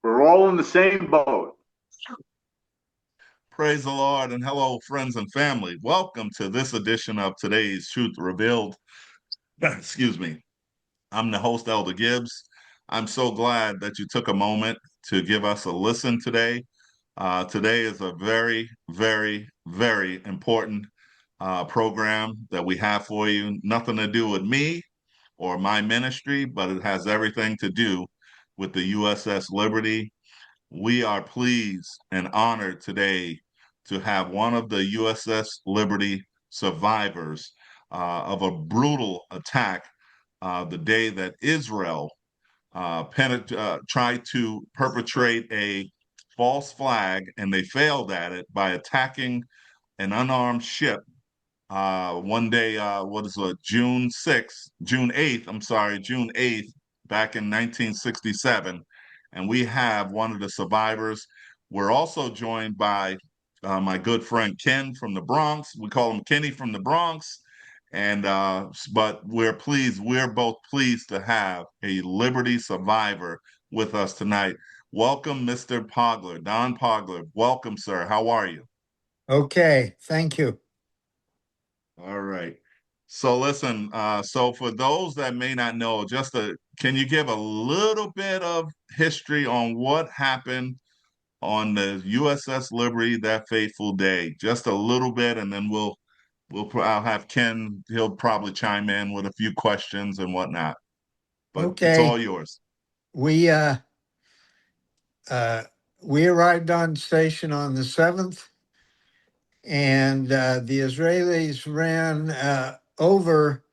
We're all in the same boat. Praise the Lord and hello, friends and family. Welcome to this edition of today's Truth Revealed. Excuse me. I'm the host, Elder Gibbs. I'm so glad that you took a moment to give us a listen today. Today is a very, very, very important program that we have for you. Nothing to do with me or my ministry, but it has everything to do with the USS Liberty. We are pleased and honored today to have one of the USS Liberty survivors of a brutal attack the day that Israel tried to perpetrate a false flag, and they failed at it by attacking an unarmed ship one day, what is it, June 8th, I'm sorry, June 8th, back in 1967. And we have one of the survivors. We're also joined by my good friend Ken from the Bronx. We call him Kenny from the Bronx. But we're both pleased to have a Liberty survivor with us tonight. Welcome, Mr. Pogler, Don Pogler. Welcome, sir. How are you? Okay, thank you. All right. So listen, so for those that may not know, can you give a little bit of history on what happened on the USS Liberty that fateful day? Just a little bit, and then I'll have Ken, he'll probably chime in with a few questions and whatnot. But it's Okay, all yours. we uh, uh, we arrived on station on the 7th, and the Israelis ran over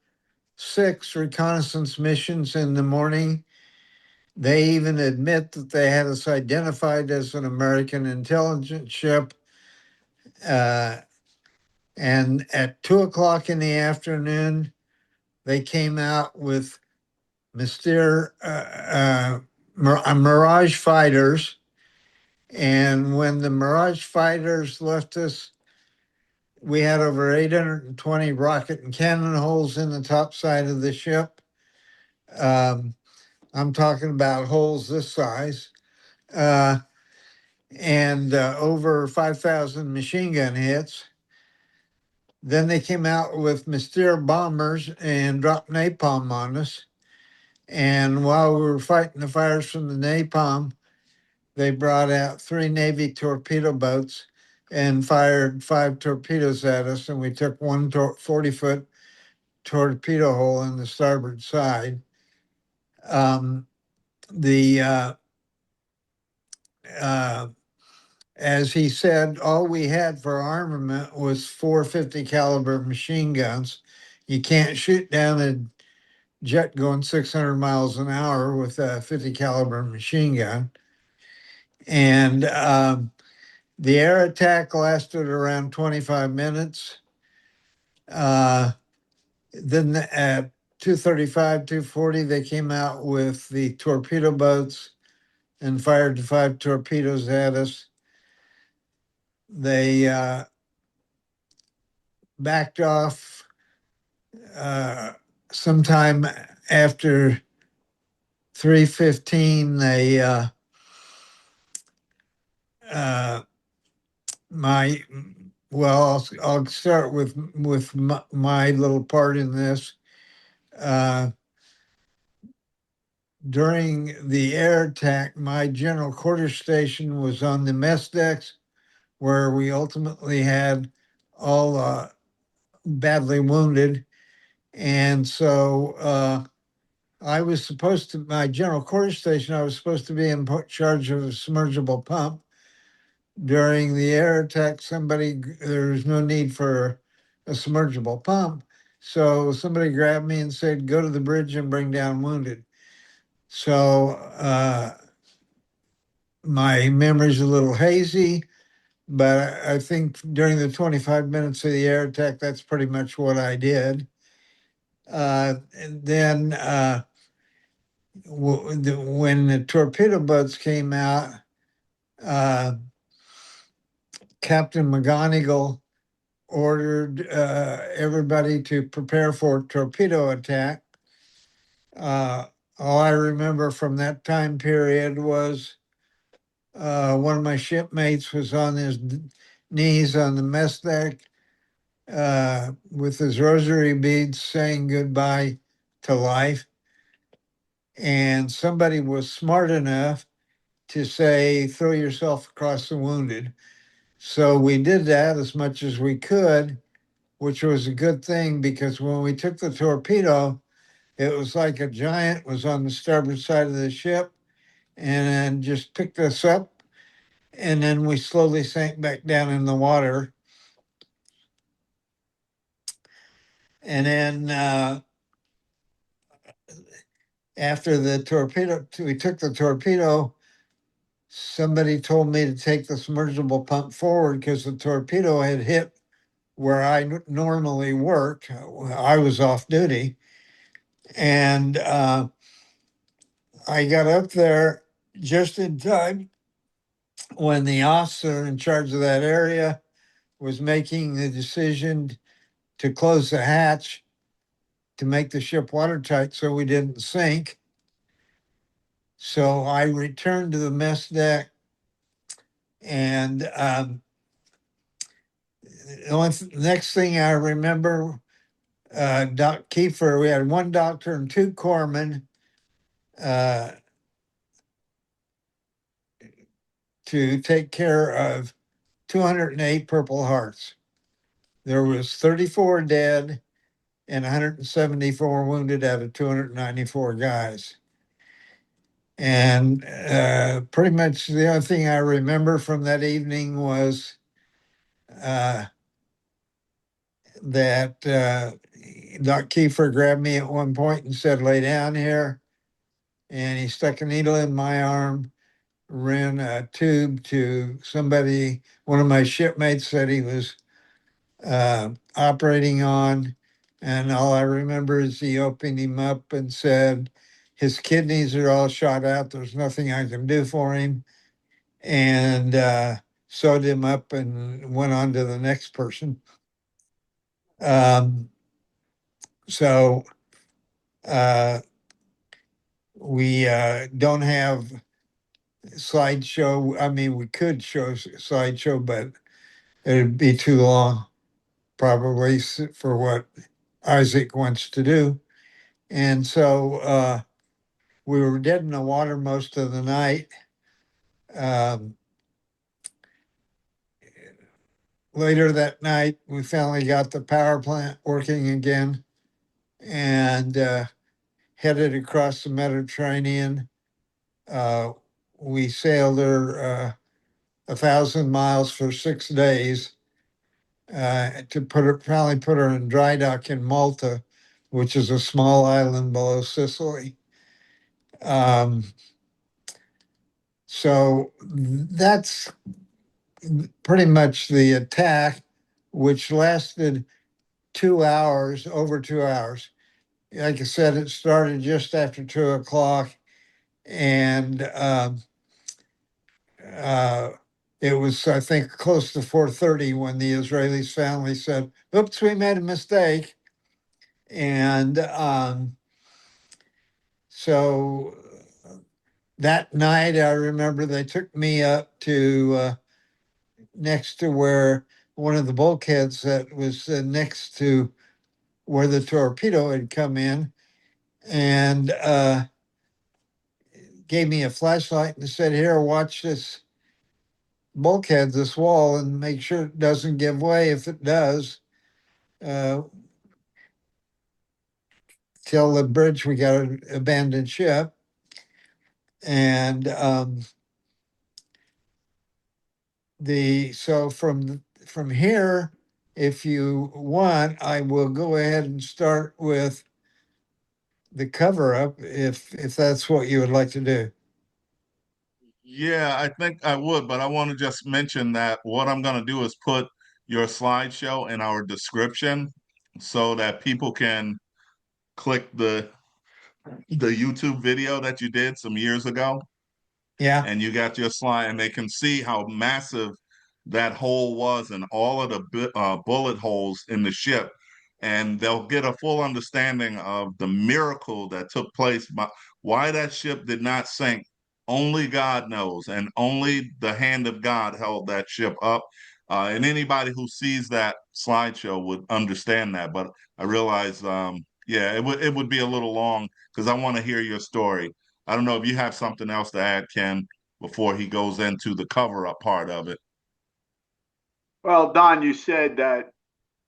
6 reconnaissance missions in the morning. They even admit that they had us identified as an American intelligence ship. Uh, and at 2 o'clock in the afternoon, they came out with Mirage fighters. And when the Mirage fighters left us, we had over 820 rocket and cannon holes in the top side of the ship. Um, I'm talking about holes this size. Uh, and over 5,000 machine gun hits. Then they came out with Mystere bombers and dropped napalm on us. And while we were fighting the fires from the napalm, they brought out 3 Navy torpedo boats and fired 5 torpedoes at us. And we took one 40-foot torpedo hole in the starboard side. Um, the As he said, all we had for armament was 450 caliber machine guns. You can't shoot down a jet going 600 miles an hour with a 50 caliber machine gun. And the air attack lasted around 25 minutes. Then at 2:35, 2:40, they came out with the torpedo boats and fired 5 torpedoes at us. They backed off sometime after 3:15. They my well, I'll start with my little part in this. Uh, During the air attack, my general quarters station was on the mess decks, where we ultimately had all badly wounded. And so my general quarters station, I was supposed to be in charge of a submergible pump. During the air attack, there was no need for a submergible pump. So somebody grabbed me and said, go to the bridge and bring down wounded. So my memory's a little hazy, but I think during the 25 minutes of the air attack, that's pretty much what I did. And then when the torpedo boats came out, uh, Captain McGonigal ordered everybody to prepare for a torpedo attack. All I remember from that time period was One of my shipmates was on his knees on the mess deck with his rosary beads saying goodbye to life. And somebody was smart enough to say, throw yourself across the wounded. So we did that as much as we could, which was a good thing because when we took the torpedo, it was like a giant was on the starboard side of the ship and then just picked us up. And then we slowly sank back down in the water. And then after the torpedo, we took the torpedo, somebody told me to take the submersible pump forward because the torpedo had hit where I normally worked. I was off duty. And I got up there just in time when the officer in charge of that area was making the decision to close the hatch to make the ship watertight so we didn't sink. So I returned to the mess deck, and next thing I remember, Doc Kiefer, we had one doctor and two corpsmen uh, to take care of 208 Purple Hearts. There was 34 dead and 174 wounded out of 294 guys. And pretty much the only thing I remember from that evening was uh, that Doc Kiefer grabbed me at one point and said, lay down here. And he stuck a needle in my arm, ran a tube to somebody, one of my shipmates said he was operating on. And all I remember is he opened him up and said, his kidneys are all shot out. There's nothing I can do for him. And sewed him up and went on to the next person. Um, so uh, we don't have slideshow. I mean, we could show slideshow, but it'd be too long, probably for what Isaac wants to do. And so we were dead in the water most of the night. Um, Later that night, we finally got the power plant working again and headed across the Mediterranean. Uh, we sailed her 1,000 miles for 6 days to finally put her in dry dock in Malta, which is a small island below Sicily. Um, so that's pretty much the attack, which lasted 2 hours, over 2 hours. Like I said, it started just after 2 o'clock, and uh, it was, I think, close to 4:30 when the Israelis finally said, "Oops, we made a mistake." And so that night, I remember they took me up to next to where one of the bulkheads that was next to where the torpedo had come in, and gave me a flashlight and said, "Here, watch this bulkhead, this wall, and make sure it doesn't give way. If it does, uh, tell the bridge we got an abandoned ship." And so from here, if you want, I will go ahead and start with the cover up if that's what you would like to do. Yeah, I think I would, but I want to just mention that what I'm going to do is put your slideshow in our description so that people can click the YouTube video that you did some years ago, Yeah. and you got your slide, and they can see how massive that hole was and all of the bullet holes in the ship, and they'll get a full understanding of the miracle that took place, why that ship did not sink Only God knows, and only the hand of God held that ship up. And anybody who sees that slideshow would understand that. But I realize, yeah, it would be a little long because I want to hear your story. I don't know if you have something else to add, Ken, before he goes into the cover up part of it. Well, Don, you said that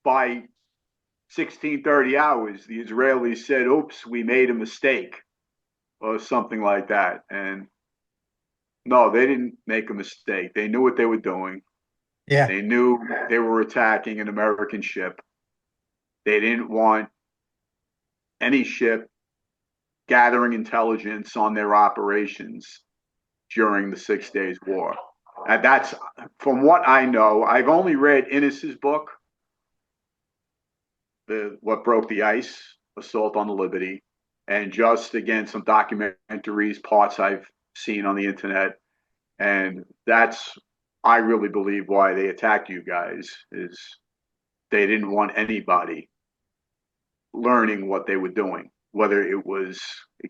by 1630 hours, the Israelis said, oops, we made a mistake or something like that. And no, they didn't make a mistake. They knew what they were doing. Yeah, They knew they were attacking an American ship. They didn't want any ship gathering intelligence on their operations during the 6 Days War. And that's, from what I know, I've only read Innes's book, What Broke the Ice, Assault on the Liberty, and just, again, some documentaries, parts I've seen on the internet. And that's, I really believe, why they attacked you guys, is they didn't want anybody learning what they were doing, whether it was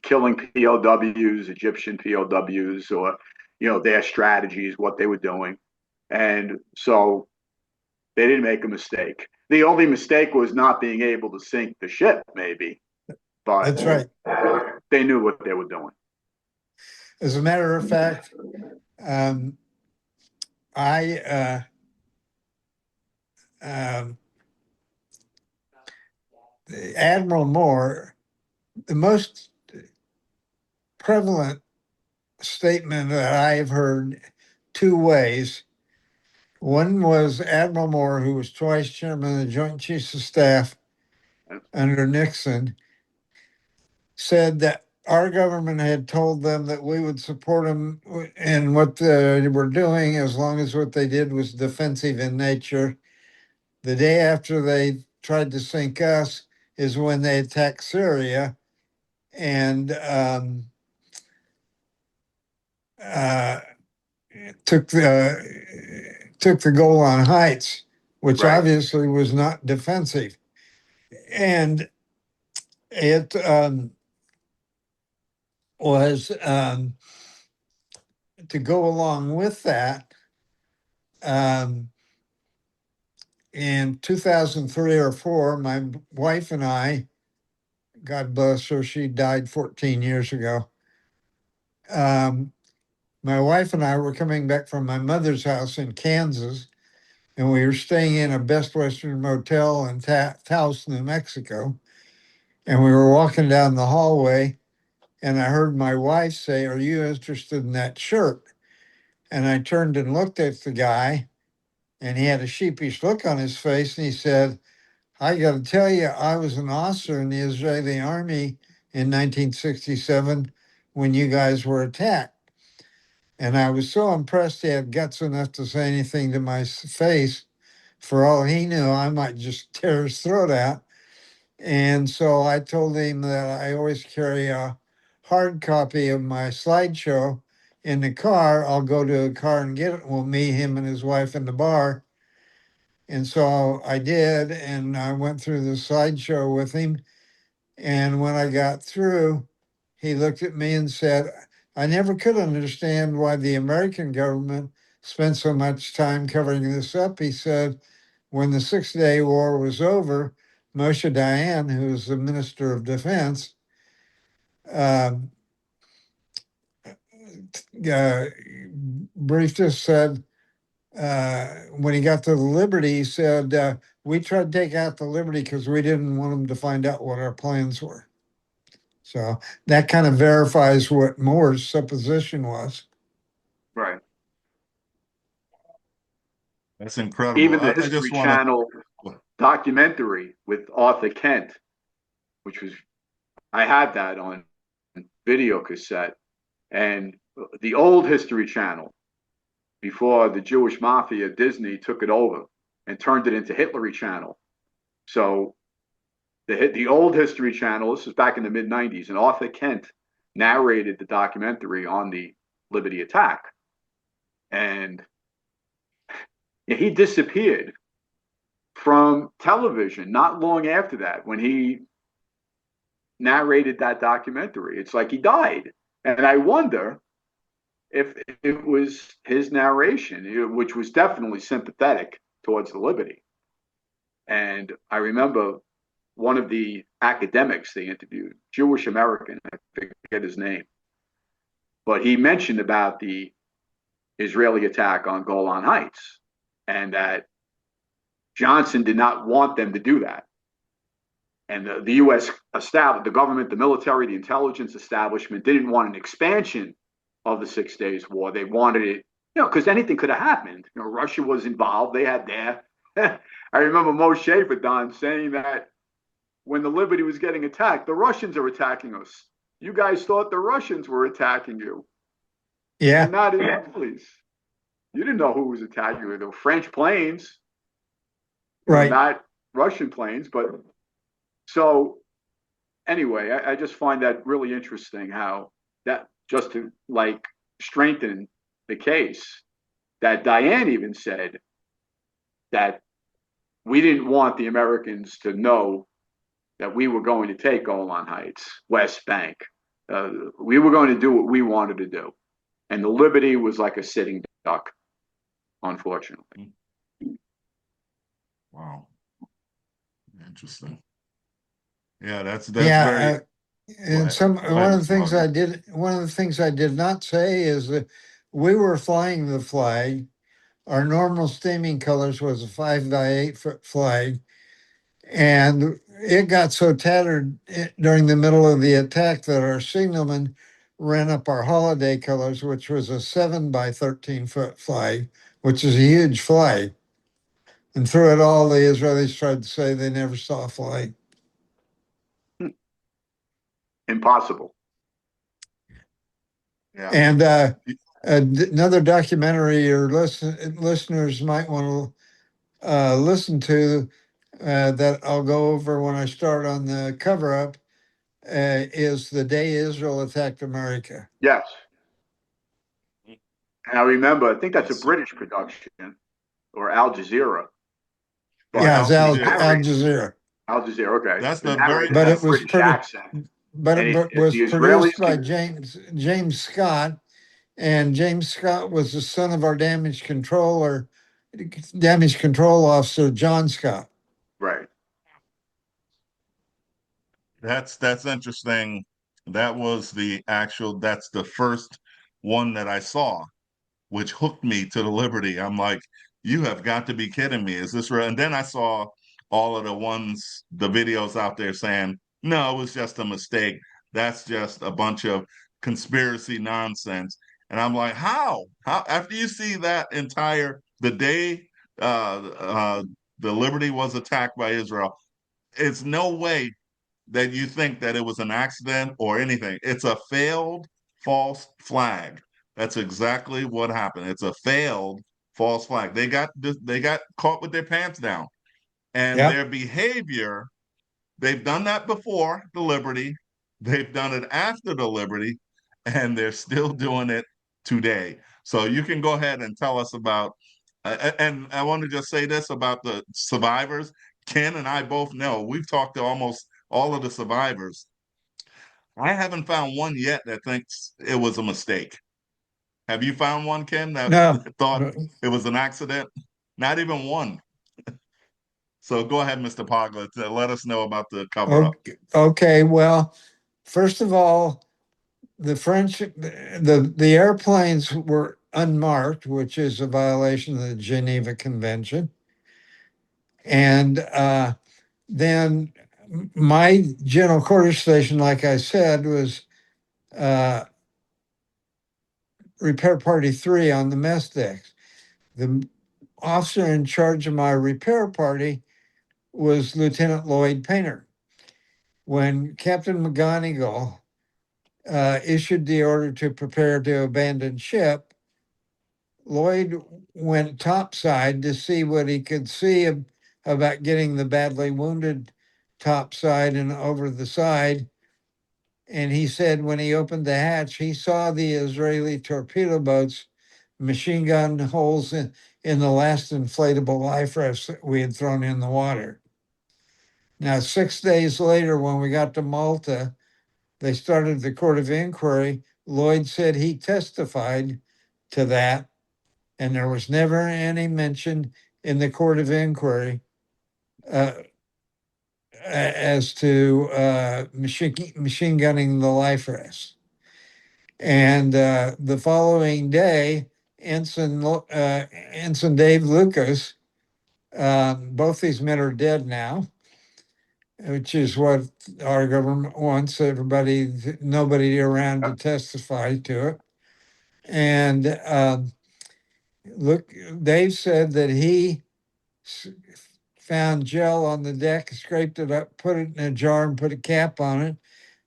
killing POWs, Egyptian POWs, or their strategies, what they were doing. And so they didn't make a mistake. The only mistake was not being able to sink the ship, maybe, but that's right. they knew what they were doing. As a matter of fact, um, I um, Admiral Moore, the most prevalent statement that I've heard two ways. One was Admiral Moore, who was twice chairman of the Joint Chiefs of Staff under Nixon, said that our government had told them that we would support them in what they were doing as long as what they did was defensive in nature. The day after they tried to sink us is when they attacked Syria and uh, took the Golan Heights, which Right. obviously was not defensive. And it was to go along with that. Um, in 2003 or four, my wife and I, God bless her, she died 14 years ago. My wife and I were coming back from my mother's house in Kansas, and we were staying in a Best Western Motel in Taos, New Mexico. And we were walking down the hallway, and I heard my wife say, "Are you interested in that shirt?" And I turned and looked at the guy, and he had a sheepish look on his face, and he said, "I got to tell you, I was an officer in the Israeli army in 1967 when you guys were attacked." And I was so impressed he had guts enough to say anything to my face. For all he knew, I might just tear his throat out. And so I told him that I always carry a hard copy of my slideshow in the car. I'll go to a car and get it. We'll meet him and his wife in the bar. And so I did, and I went through the slideshow with him. And when I got through, he looked at me and said, "I never could understand why the American government spent so much time covering this up." He said, "When the 6 Day War was over, Moshe Dayan, who was the Minister of Defense, um, briefed us, said, when he got to the Liberty, he said, we tried to take out the Liberty because we didn't want them to find out what our plans were." So that kind of verifies what Moore's supposition was. Right. That's incredible. Even the I History just want Channel to. documentary with Arthur Kent, which was, I had that on video cassette. And the old History Channel, before the Jewish Mafia, Disney took it over and turned it into Hitlery Channel. So the old History Channel, this was back in the mid 90s, and Arthur Kent narrated the documentary on the Liberty attack. And he disappeared from television not long after that when he narrated that documentary. It's like he died. And I wonder if it was his narration, which was definitely sympathetic towards the Liberty. And I remember one of the academics they interviewed, Jewish American, I forget his name, but he mentioned about the Israeli attack on Golan Heights and that Johnson did not want them to do that. And the U.S. the government, the military, the intelligence establishment didn't want an expansion of the 6 Days War. They wanted it, because anything could have happened. Russia was involved. They had their. I remember Moshe Schaefer, Don, saying that when the Liberty was getting attacked, the Russians are attacking us. You guys thought the Russians were attacking you. Yeah. And not Israelis. You didn't know who was attacking you. There were French planes, Right. not Russian planes. But so anyway, I just find that really interesting how that, just to like strengthen the case, that Diane even said that we didn't want the Americans to know that we were going to take Golan Heights, West Bank. We were going to do what we wanted to do. And the Liberty was like a sitting duck, unfortunately. Wow. Interesting. Yeah, that's Yeah, very. and one of the things I did not say is that we were flying the flag. Our normal steaming colors was a 5 by 8 foot flag, and it got so tattered during the middle of the attack that our signalman ran up our holiday colors, which was a 7 by 13 foot flag, which is a huge flag. And through it all, the Israelis tried to say they never saw a flag. Impossible. Yeah. And another documentary your listeners might want to listen to that I'll go over when I start on the cover up is The Day Israel Attacked America. Yes. And I remember, I think that's Yes. a British production or Al Jazeera. Yeah, it's Al Jazeera. Jazeera. Al Jazeera, okay. That's The the very. narrator But has it was British pretty. accent. But And it was the produced Israelis by can, James Scott, and James Scott was the son of our damage control officer John Scott. right. That's interesting. That's the first one that I saw, which hooked me to the Liberty. I'm like, you have got to be kidding me. Is this real? And then I saw all of the videos out there saying, no, it was just a mistake. That's just a bunch of conspiracy nonsense. And I'm like, how? How after you see the day the Liberty was attacked by Israel, it's no way that you think that it was an accident or anything. It's a failed false flag. That's exactly what happened. It's a failed false flag. They got caught with their pants down, and Yep. their behavior. They've done that before the Liberty. They've done it after the Liberty, and they're still doing it today. So you can go ahead and tell us about. And I want to just say this about the survivors. Ken and I both know we've talked to almost all of the survivors. I haven't found one yet that thinks it was a mistake. Have you found one, Ken, that No. thought it was an accident? Not even one. So go ahead, Mr. Poglet. Let us know about the cover up. Okay. Well, first of all, the airplanes were unmarked, which is a violation of the Geneva Convention. And then my general quarters station, like I said, was repair party 3 on the mess decks. The officer in charge of my repair party was Lieutenant Lloyd Painter. When Captain McGonigal issued the order to prepare to abandon ship, Lloyd went topside to see what he could see about getting the badly wounded topside and over the side. And he said when he opened the hatch, he saw the Israeli torpedo boats, machine gun holes in the last inflatable life rafts that we had thrown in the water. Now, 6 days later, when we got to Malta, they started the court of inquiry. Lloyd said he testified to that, and there was never any mention in the court of inquiry uh, as to machine gunning the life vests. And the following day, Ensign Dave Lucas, both these men are dead now, which is what our government wants nobody around to testify to it. And look, Dave said that he found gel on the deck, scraped it up, put it in a jar, and put a cap on it.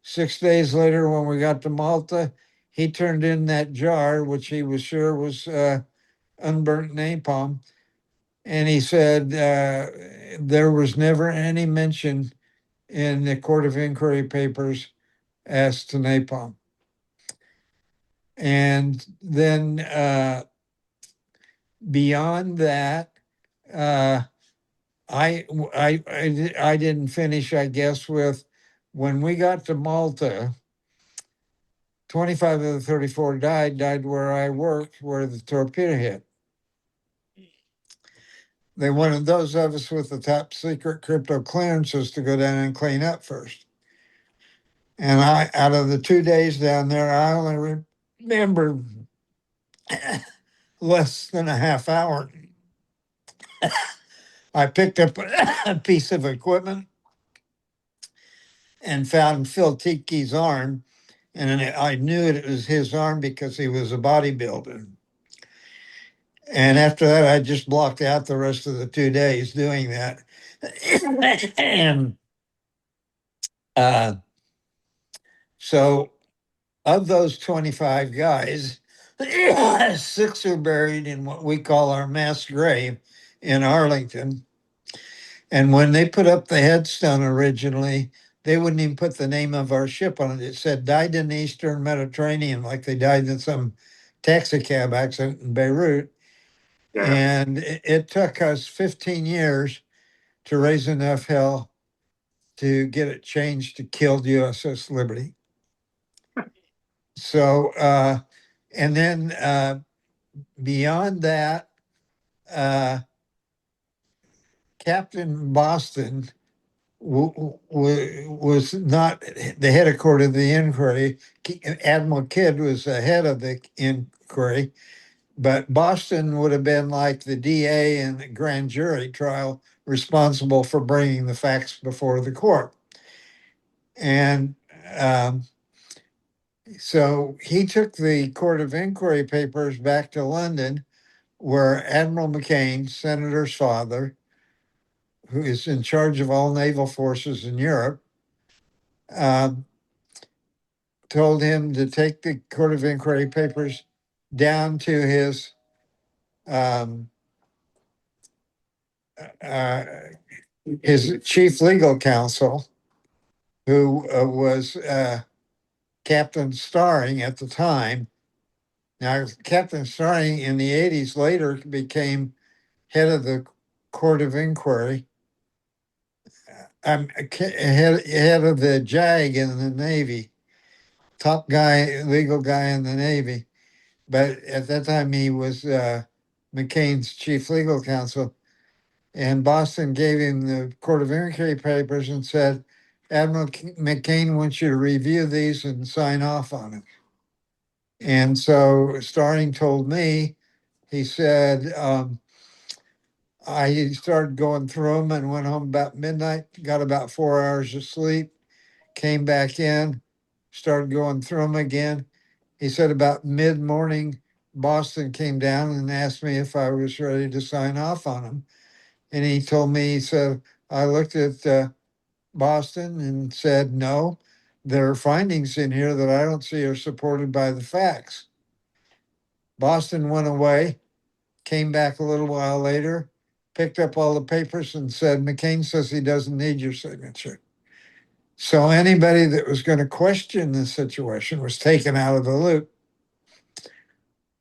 6 days later, when we got to Malta, he turned in that jar, which he was sure was unburnt napalm. And he said there was never any mention in the Court of Inquiry papers as to napalm. And then beyond that, I didn't finish, I guess, with when we got to Malta. 25 of the 34 died where I worked, where the torpedo hit. They wanted those of us with the top secret crypto clearances to go down and clean up first. And out of the 2 days down there, I only remember less than a half hour. I picked up a piece of equipment and found Phil Tiki's arm. And I knew it was his arm because he was a bodybuilder. And after that, I just blocked out the rest of the 2 days doing that. And so, of those 25 guys, 6 are buried in what we call our mass grave in Arlington. And when they put up the headstone originally, they wouldn't even put the name of our ship on it. It said died in the Eastern Mediterranean, like they died in some taxi cab accident in Beirut. Yeah. And it took us 15 years to raise enough hell to get it changed to killed USS Liberty. So, and then beyond that, Captain Boston was not the head of court of the inquiry. Admiral Kidd was the head of the inquiry, but Boston would have been like the DA in the grand jury trial, responsible for bringing the facts before the court. And so he took the court of inquiry papers back to London, where Admiral McCain, Senator's father, who is in charge of all naval forces in Europe, told him to take the Court of Inquiry papers down to his chief legal counsel, who was Captain Starring at the time. Now, Captain Starring in the 80s later became head of the Court of Inquiry. Head of the JAG in the Navy, top guy, legal guy in the Navy. But at that time, he was McCain's chief legal counsel. And Boston gave him the Court of Inquiry papers and said, Admiral McCain wants you to review these and sign off on it. And so Starring told me, he said, I started going through them and went home about midnight, got about 4 hours of sleep, came back in, started going through them again. He said about mid-morning, Boston came down and asked me if I was ready to sign off on them. And he told me, he said, I looked at Boston and said, no, there are findings in here that I don't see are supported by the facts. Boston went away, came back a little while later, picked up all the papers and said, McCain says he doesn't need your signature. So anybody that was going to question the situation was taken out of the loop.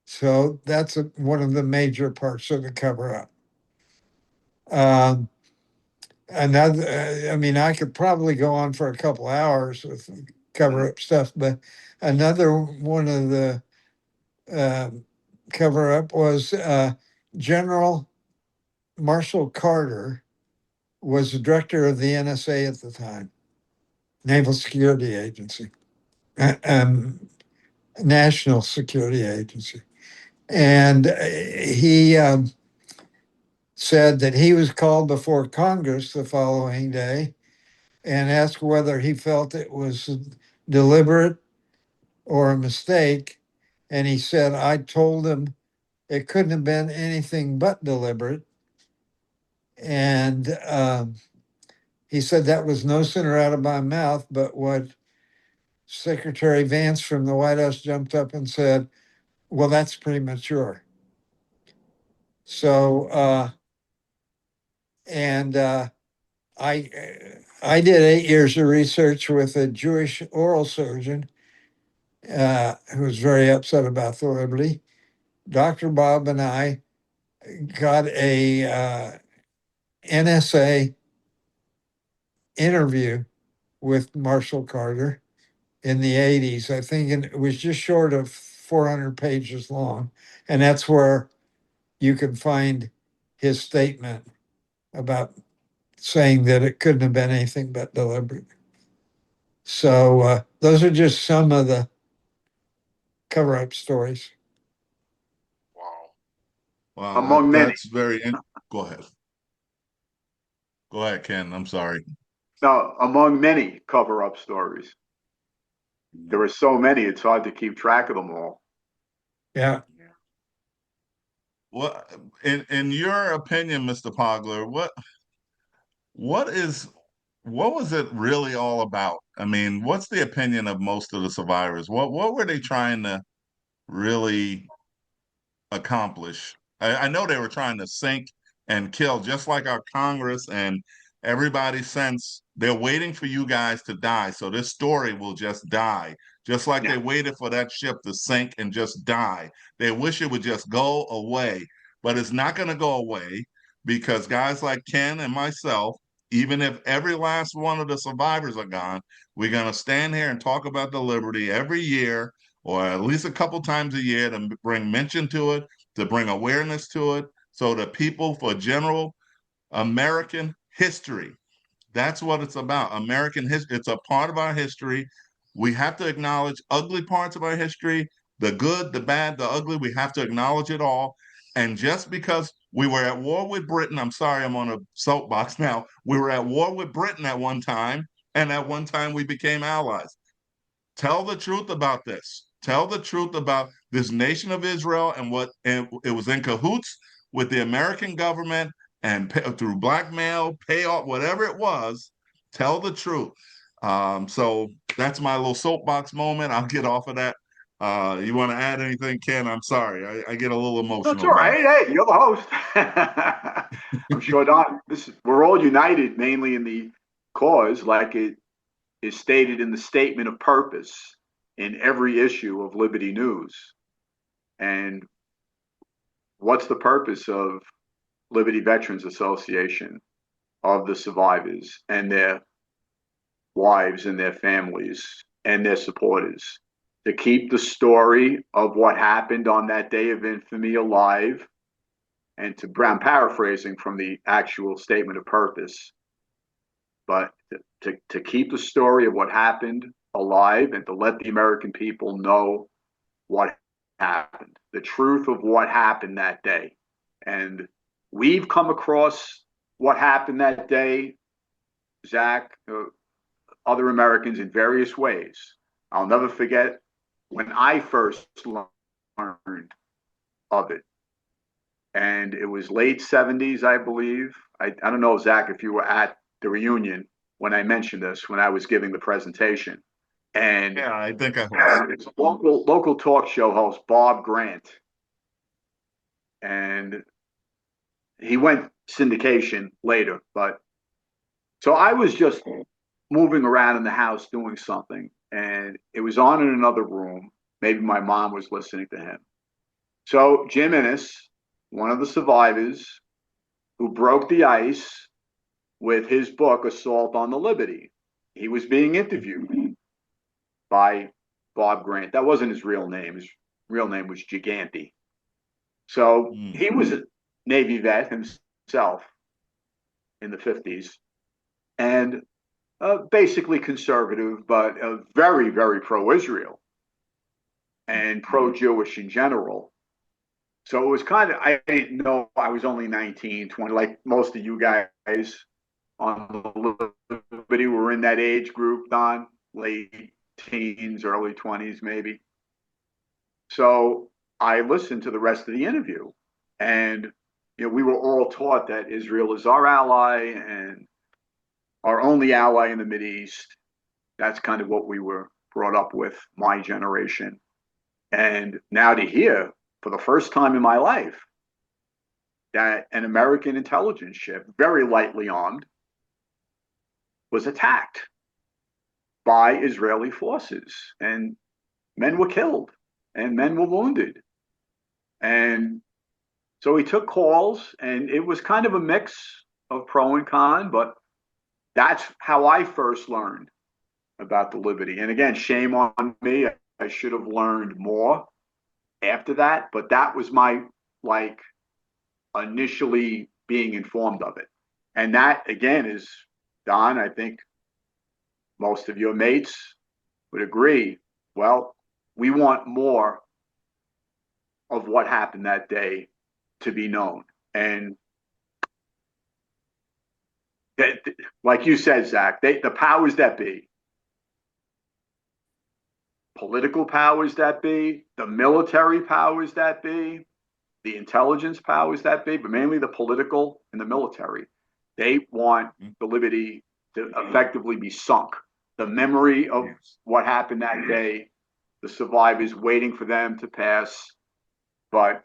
So that's one of the major parts of the cover up. Another, I mean, I could probably go on for a couple hours with cover up stuff, but another one of the uh, cover up was General Marshall Carter was the director of the NSA at the time, Naval Security Agency, National Security Agency. And he said that he was called before Congress the following day and asked whether he felt it was deliberate or a mistake. And he said, I told him it couldn't have been anything but deliberate. And he said that was no sooner out of my mouth, but what Secretary Vance from the White House jumped up and said, well, that's premature. So, and I I did 8 years of research with a Jewish oral surgeon who was very upset about the liberty. Dr. Bob and I got a NSA interview with Marshall Carter in the 80s. I think it was just short of 400 pages long. And that's where you can find his statement about saying that it couldn't have been anything but deliberate. So those are just some of the cover up stories. Wow. Wow, Among many. that's very go ahead. Go ahead, Ken. I'm sorry. Now, among many cover-up stories. There are so many, it's hard to keep track of them all. Yeah. Well, in your opinion, Mr. Pogler, what was it really all about? I mean, what's the opinion of most of the survivors? What were they trying to really accomplish? I know they were trying to sink and kill, just like our Congress and everybody since they're waiting for you guys to die. So this story will just die, just like Yeah. they waited for that ship to sink and just die. They wish it would just go away, but it's not going to go away because guys like Ken and myself, even if every last one of the survivors are gone, we're going to stand here and talk about the liberty every year or at least a couple times a year to bring mention to it, to bring awareness to it, so that people for general American history, that's what it's about. American history, it's a part of our history. We have to acknowledge ugly parts of our history, the good, the bad, the ugly. We have to acknowledge it all. And just because we were at war with Britain, I'm sorry, I'm on a soapbox now. We were at war with Britain at one time, and at one time we became allies. Tell the truth about this. Tell the truth about this nation of Israel and what and it was in cahoots with the American government and through blackmail, payoff, whatever it was. Tell the truth. So that's my little soapbox moment. I'll get off of that. You want to add anything, Ken? I'm sorry. I get a little That's emotional all now. right. Hey, you're the host. I'm sure not. We're all united mainly in the cause, like it is stated in the statement of purpose in every issue of Liberty News. And what's the purpose of Liberty Veterans Association, of the survivors and their wives and their families and their supporters? To keep the story of what happened on that day of infamy alive, and I'm paraphrasing from the actual statement of purpose, but to keep the story of what happened alive and to let the American people know what happened, the truth of what happened that day. And we've come across what happened that day, Zach, other Americans in various ways. I'll never forget when I first learned of it. And it was late 70s, I believe. I don't know, Zach, if you were at the reunion when I mentioned this, when I was giving the presentation. And Yeah, I think I was. it's a local talk show host, Bob Grant. And he went syndication later. But so I was just moving around in the house doing something. And it was on in another room. Maybe my mom was listening to him. So Jim Innes, one of the survivors who broke the ice with his book, Assault on the Liberty, he was being interviewed by Bob Grant. That wasn't his real name. His real name was Gigante. So he was a Navy vet himself in the 50s and basically conservative, but very, very pro-Israel and pro-Jewish in general. So it was kind of, I didn't know, I was only 19, 20, like most of you guys on the Liberty were in that age group, Don, late teens, early 20s, maybe. So I listened to the rest of the interview, and we were all taught that Israel is our ally and our only ally in the Mideast. That's kind of what we were brought up with, my generation. And now to hear for the first time in my life that an American intelligence ship, very lightly armed, was attacked by Israeli forces, and men were killed and men were wounded. And so he took calls, and it was kind of a mix of pro and con, but that's how I first learned about the Liberty. And again, shame on me. I should have learned more after that, but that was my, like, initially being informed of it. And that, again, is, Don, I think most of your mates would agree. Well, we want more of what happened that day to be known. And that, like you said, Zach, the powers that be, political powers that be, the military powers that be, the intelligence powers that be, but mainly the political and the military, they want the Liberty to effectively be sunk. The memory of what happened that day, the survivors waiting for them to pass, but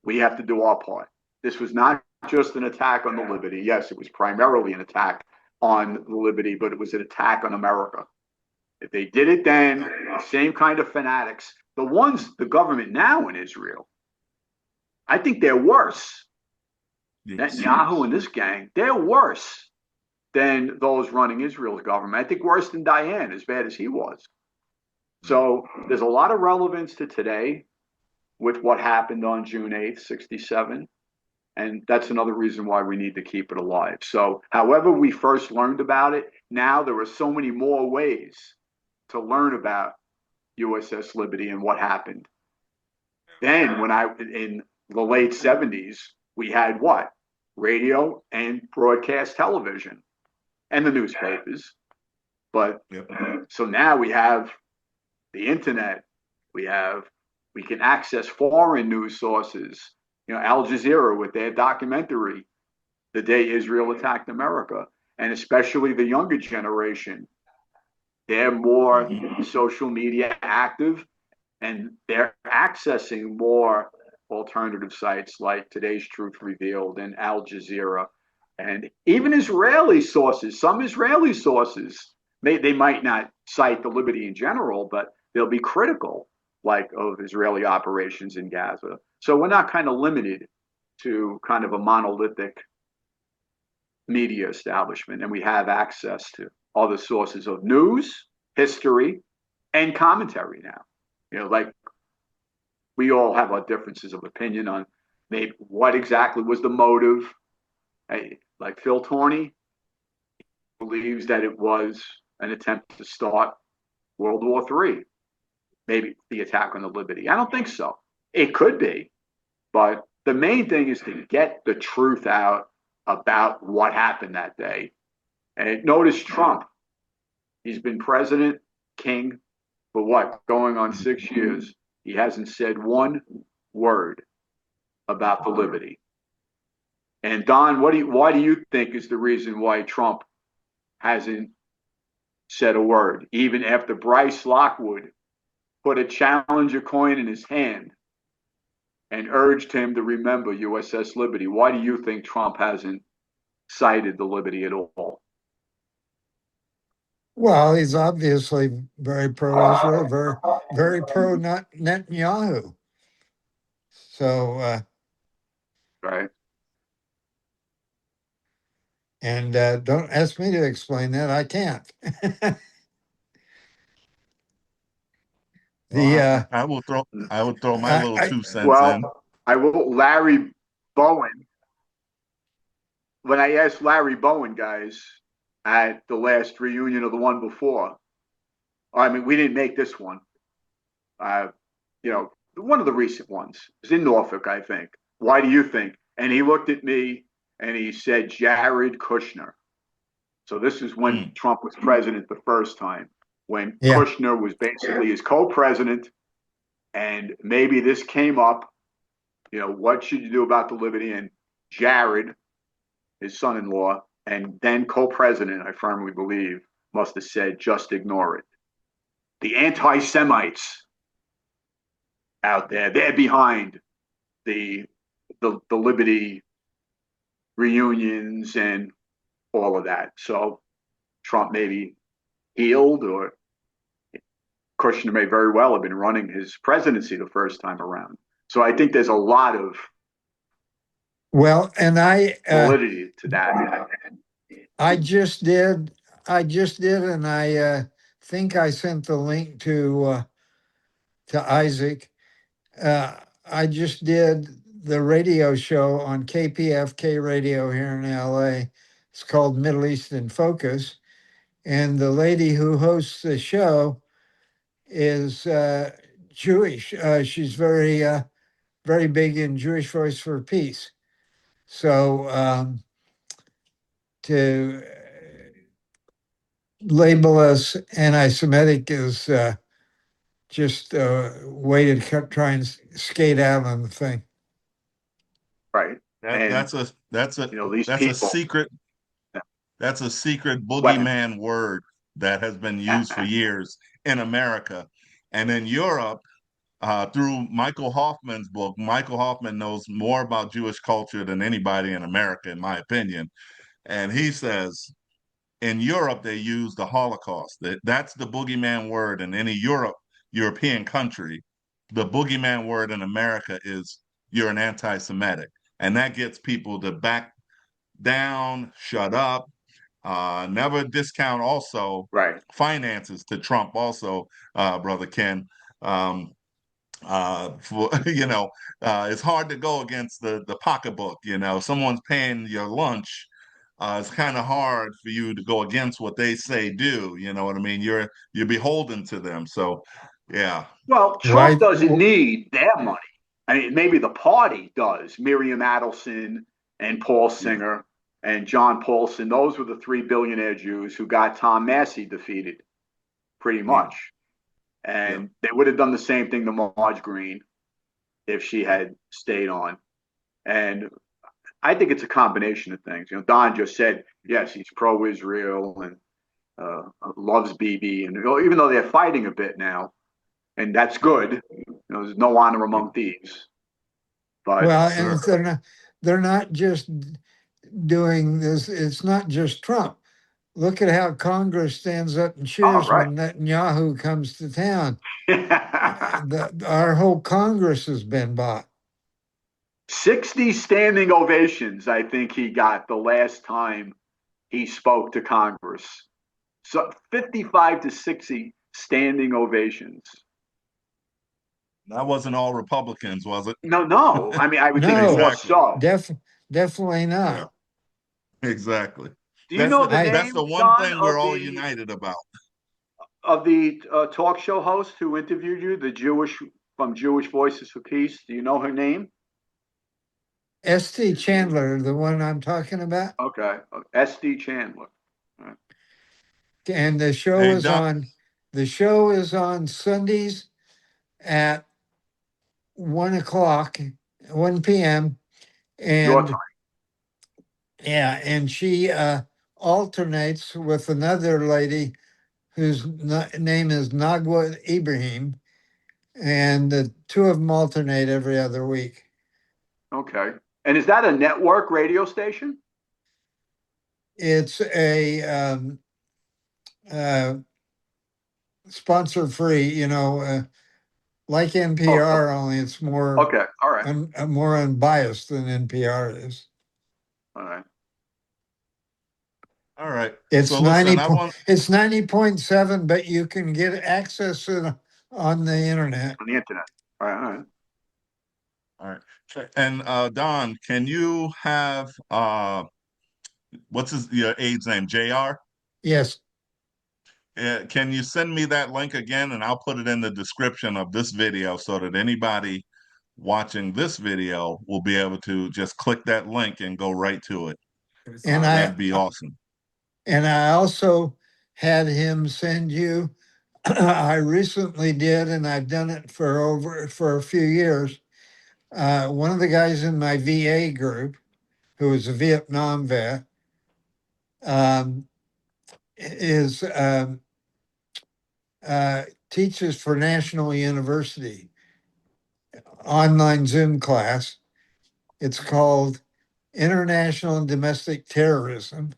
we have to do our part. This was not just an attack on the Liberty. Yes, it was primarily an attack on the Liberty, but it was an attack on America. If they did it then, the same kind of fanatics, the government now in Israel, I think they're worse. Yes. Netanyahu and this gang, they're worse than those running Israel's government. I think worse than Dayan, as bad as he was. So there's a lot of relevance to today with what happened on June 8th, 67. And that's another reason why we need to keep it alive. So however we first learned about it, now there are so many more ways to learn about USS Liberty and what happened. Then in the late 70s, we had what? Radio and broadcast television and the newspapers. But so now we have the internet. We can access foreign news sources. Al Jazeera with their documentary, The Day Israel Attacked America, and especially the younger generation. They're more social media active, and they're accessing more alternative sites like Today's Truth Revealed and Al Jazeera, and even Israeli sources. Some Israeli sources, they might not cite the Liberty in general, but they'll be critical, like of Israeli operations in Gaza. So we're not kind of limited to kind of a monolithic media establishment, and we have access to other sources of news, history, and commentary now. Like we all have our differences of opinion on maybe what exactly was the motive. Like Phil Torney believes that it was an attempt to start World War III, maybe the attack on the Liberty. I don't think so. It could be, but the main thing is to get the truth out about what happened that day. And notice Trump, he's been president, king, for what, going on 6 years. He hasn't said one word about the Liberty. And Don, why do you think is the reason why Trump hasn't said a word, even after Bryce Lockwood put a Challenger coin in his hand and urged him to remember USS Liberty? Why do you think Trump hasn't cited the Liberty at all? Well, he's obviously very pro-Israel, very pro-Netanyahu. So, right. And don't ask me to explain that. I can't. The I would throw my little I 2 cents in. Well, I will. Larry Bowen. When I asked Larry Bowen, guys, at the last reunion of the one before, I mean, we didn't make this one. Uh, one of the recent ones. It was in Norfolk, I think. Why do you think? And he looked at me and he said, Jared Kushner. So this is when Trump was president the first time, when Yeah. Kushner was basically his co-president. And maybe this came up, what should you do about the liberty? And Jared, his son-in-law, and then co-president, I firmly believe, must have said, just ignore it. The anti-Semites out there, they're behind the liberty reunions and all of that. So Trump maybe healed, or Kushner may very well have been running his presidency the first time around. So I think there's a lot of and validity to that. I just did, and I think I sent the link to Isaac. I just did the radio show on KPFK radio here in LA. It's called Middle East in Focus. And the lady who hosts the show is Jewish. She's very big in Jewish Voice for Peace. So to label us anti-Semitic is just a way to try and skate out on the thing. Right. That's a These people. secret. That's a secret boogeyman word that has been used for years in America. And in Europe, through Michael Hoffman's book, Michael Hoffman knows more about Jewish culture than anybody in America, in my opinion. And he says, in Europe, they use the Holocaust. That's the boogeyman word in any European country. The boogeyman word in America is you're an anti-Semitic. And that gets people to back down, shut up, never discount also finances to Trump also, Brother Ken. For it's hard to go against the pocketbook. Someone's paying your lunch. It's kind of hard for you to go against what they say do. You know what I mean? You're beholden to them. So, yeah. Well, Trump doesn't need their money. I mean, maybe the party does. Miriam Adelson and Paul Singer and John Paulson. Those were the 3 billionaire Jews who got Tom Massey defeated, pretty much. And they would have done the same thing to Marge Green if she had stayed on. And I think it's a combination of things. Don just said, yes, he's pro-Israel and loves Bibi. And even though they're fighting a bit now, and that's good, there's no honor among thieves. But and they're not just doing this. It's not just Trump. Look at how Congress stands up and cheers when Netanyahu comes to town. Our whole Congress has been bought. 60 standing ovations, I think he got the last time he spoke to Congress. So 55 to 60 standing ovations. That wasn't all Republicans, was it? No. I mean, I would think more so. Definitely not. Yeah. Exactly. Do you know the name, that's the one thing we're all united about. Of the talk show host who interviewed you, from Jewish Voices for Peace, do you know her name? S.T. Chandler, the one I'm talking about. Okay, S.D. Chandler. Right. And the show is on Sundays at 1 p.m. And your time. Yeah, and she alternates with another lady whose name is Nagwa Ibrahim, and the two of them alternate every other week. Okay. And is that a network radio station? It's a sponsor-free, like NPR, only it's more all right, more unbiased than NPR is. All right. All right. It's 90.7, but you can get access to on the internet. on the internet. All right, all right. All right. And Don, can you have your aide's name? JR? Yes. Can you send me that link again, and I'll put it in the description of this video so that anybody watching this video will be able to just click that link and go right to it. And That'd be awesome. I also had him send you, I recently did, and I've done it for a few years. One of the guys in my VA group, who was a Vietnam vet, is teaches for National University online Zoom class. It's called International and Domestic Terrorism.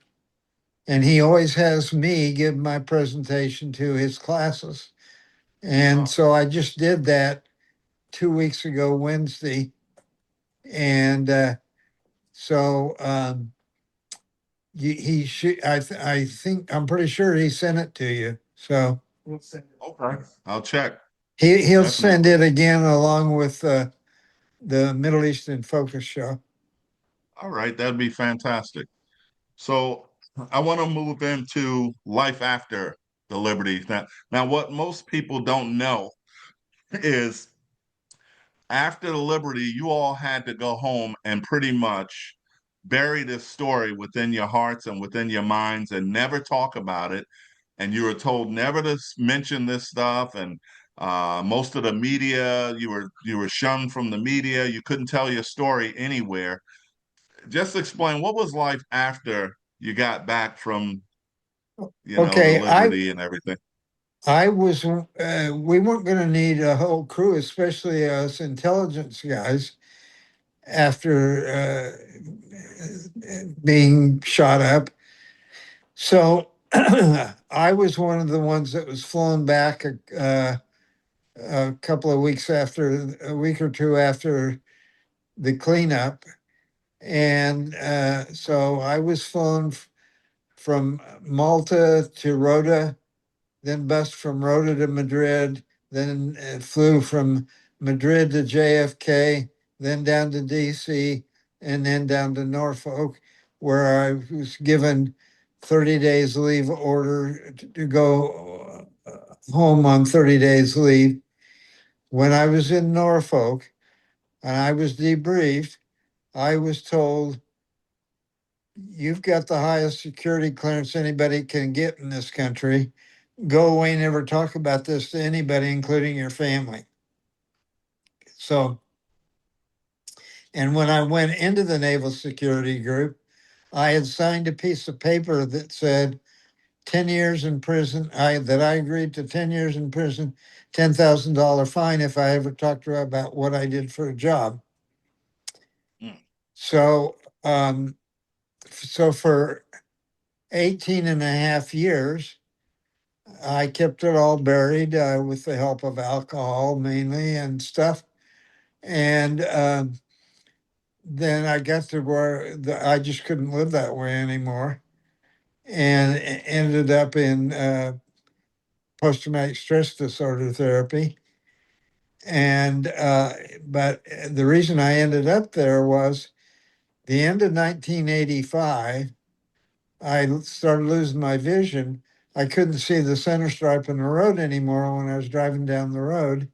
And he always has me give my presentation to his classes. And so I just did that 2 weeks ago, Wednesday. And so he should, I think, I'm pretty sure he sent it to you. So Okay. I'll check. he'll Definitely. send it again along with the Middle Eastern Focus Show. All right, that'd be fantastic. So I want to move into life after the Liberty. Now, what most people don't know is after the Liberty, you all had to go home and pretty much bury this story within your hearts and within your minds and never talk about it. And you were told never to mention this stuff. And most of the media, you were shunned from the media. You couldn't tell your story anywhere. Just explain what was life after you got back from, the Okay, Liberty and everything. I was, we weren't going to need a whole crew, especially us intelligence guys, after being shot up. So I was one of the ones that was flown back a couple of weeks after, a week or two after the cleanup. And so I was flown from Malta to Rota, then bus from Rota to Madrid, then flew from Madrid to JFK, then down to DC, and then down to Norfolk, where I was given 30 days leave order to go home on 30 days leave. When I was in Norfolk and I was debriefed, I was told, you've got the highest security clearance anybody can get in this country. Go away, never talk about this to anybody, including your family. So, and when I went into the Naval Security Group, I had signed a piece of paper that said 10 years in prison. That I agreed to 10 years in prison, $10,000 fine if I ever talked to her about what I did for a job. Mm. So, so for 18 and a half years, I kept it all buried with the help of alcohol mainly and stuff. And then I got to where I just couldn't live that way anymore, and ended up in post-traumatic stress disorder therapy. And but the reason I ended up there was the end of 1985. I started losing my vision. I couldn't see the center stripe in the road anymore when I was driving down the road.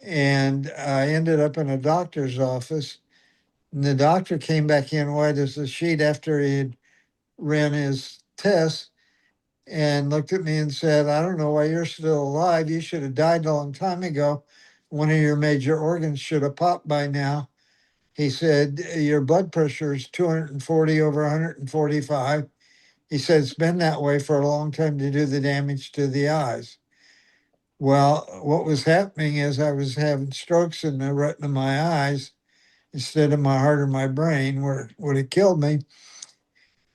And I ended up in a doctor's office. And the doctor came back in white as a sheet after he had ran his tests and looked at me and said, I don't know why you're still alive. You should have died a long time ago. One of your major organs should have popped by now. He said, your blood pressure is 240 over 145. He said, it's been that way for a long time to do the damage to the eyes. Well, what was happening is I was having strokes in the retina of my eyes instead of my heart or my brain, where it would have killed me.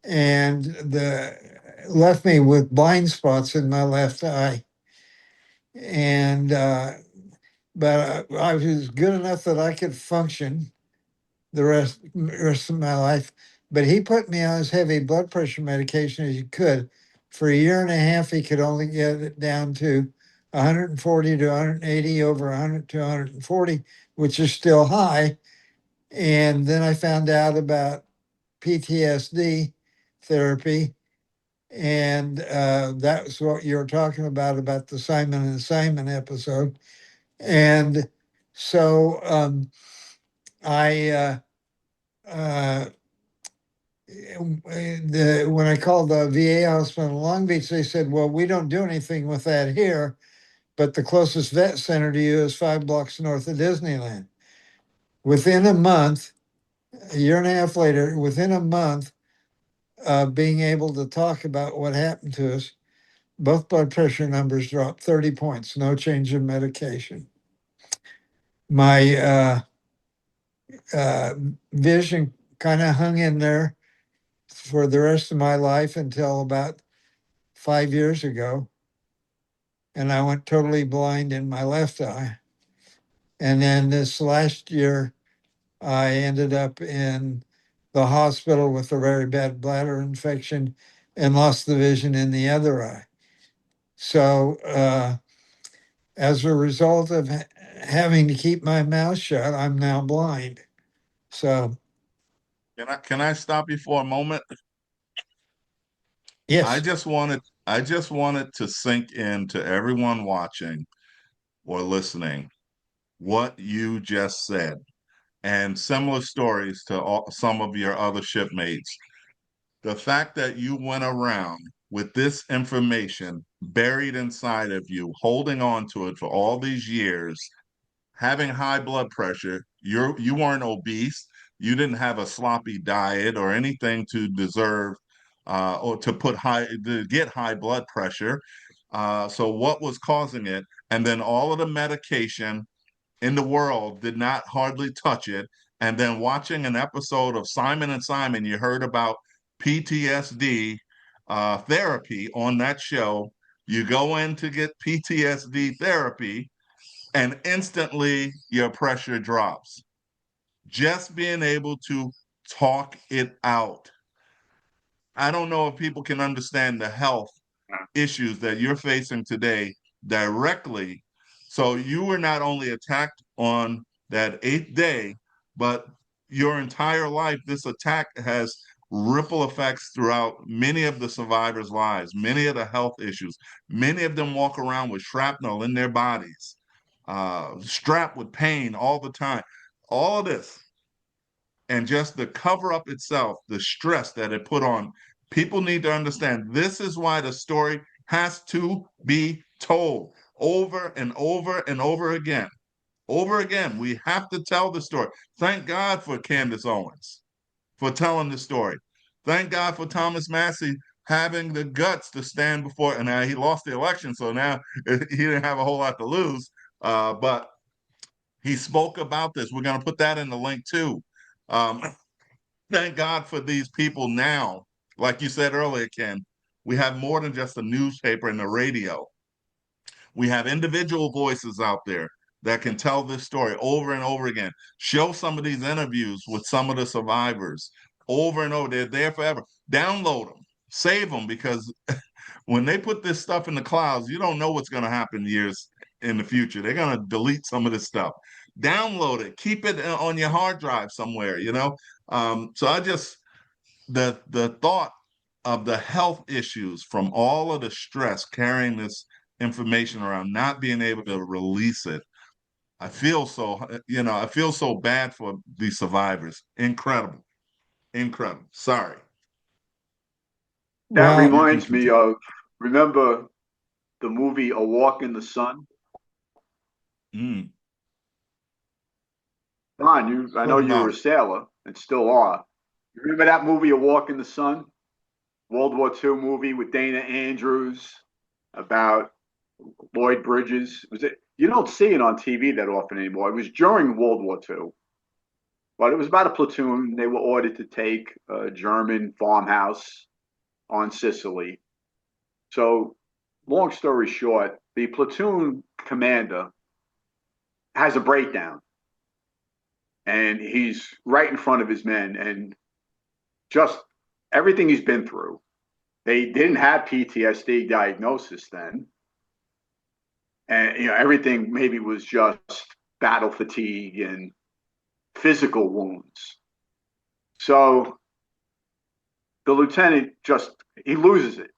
And the left me with blind spots in my left eye. And but I was good enough that I could function the rest of my life. But he put me on as heavy blood pressure medication as he could. For a year and a half, he could only get it down to 140 to 180 over 100 to 140, which is still high. And then I found out about PTSD therapy. And that's what you're talking about the Simon and Simon episode. And so I, when I called the VA hospital in Long Beach, they said, well, we don't do anything with that here, but the closest vet center to you is 5 blocks north of Disneyland. Within a month, a year and a half later, within a month of being able to talk about what happened to us, both blood pressure numbers dropped 30 points, no change in medication. My vision kind of hung in there for the rest of my life until about 5 years ago. And I went totally blind in my left eye. And then this last year, I ended up in the hospital with a very bad bladder infection and lost the vision in the other eye. So, as a result of having to keep my mouth shut, I'm now blind. So, Can I stop you for a moment? I yes. just wanted I just wanted to sink into everyone watching or listening what you just said, and similar stories to some of your other shipmates. The fact that you went around with this information buried inside of you, holding on to it for all these years, having high blood pressure, you weren't obese, you didn't have a sloppy diet or anything to deserve or to get high blood pressure. So what was causing it? And then all of the medication in the world did not hardly touch it. And then watching an episode of Simon and Simon, you heard about PTSD therapy on that show. You go in to get PTSD therapy, and instantly your pressure drops. Just being able to talk it out. I don't know if people can understand the health issues that you're facing today directly. So you were not only attacked on that 8th day, but your entire life, this attack has ripple effects throughout many of the survivors' lives, many of the health issues. Many of them walk around with shrapnel in their bodies, strapped with pain all the time. All of this, and just the cover up itself, the stress that it put on. People need to understand this is why the story has to be told over and over and over again. Over again, we have to tell the story. Thank God for Candace Owens for telling the story. Thank God for Thomas Massey having the guts to stand before, and now he lost the election, so now he didn't have a whole lot to lose. But he spoke about this. We're going to put that in the link too. Um, Thank God for these people now. Like you said earlier, Ken, we have more than just a newspaper and the radio. We have individual voices out there that can tell this story over and over again. Show some of these interviews with some of the survivors over and over. They're there forever. Download them, save them, because when they put this stuff in the clouds, you don't know what's going to happen years in the future. They're going to delete some of this stuff. Download it, keep it on your hard drive somewhere, you know? So I just, the thought of the health issues from all of the stress carrying this information around, not being able to release it, I feel so, I feel so bad for these survivors. Incredible. Incredible. Sorry. That Well, You can reminds me continue. of, remember the movie A Walk in the Sun? Mm. Don, I know What you were about a it? sailor and still are. You remember that movie, A Walk in the Sun? World War II movie with Dana Andrews about Lloyd Bridges. Was it? You don't see it on TV that often anymore. It was during World War II, but it was about a platoon. They were ordered to take a German farmhouse on Sicily. So, long story short, the platoon commander has a breakdown, and he's right in front of his men, and just everything he's been through. They didn't have PTSD diagnosis then. and everything maybe was just battle fatigue and physical wounds. So the lieutenant just he loses it.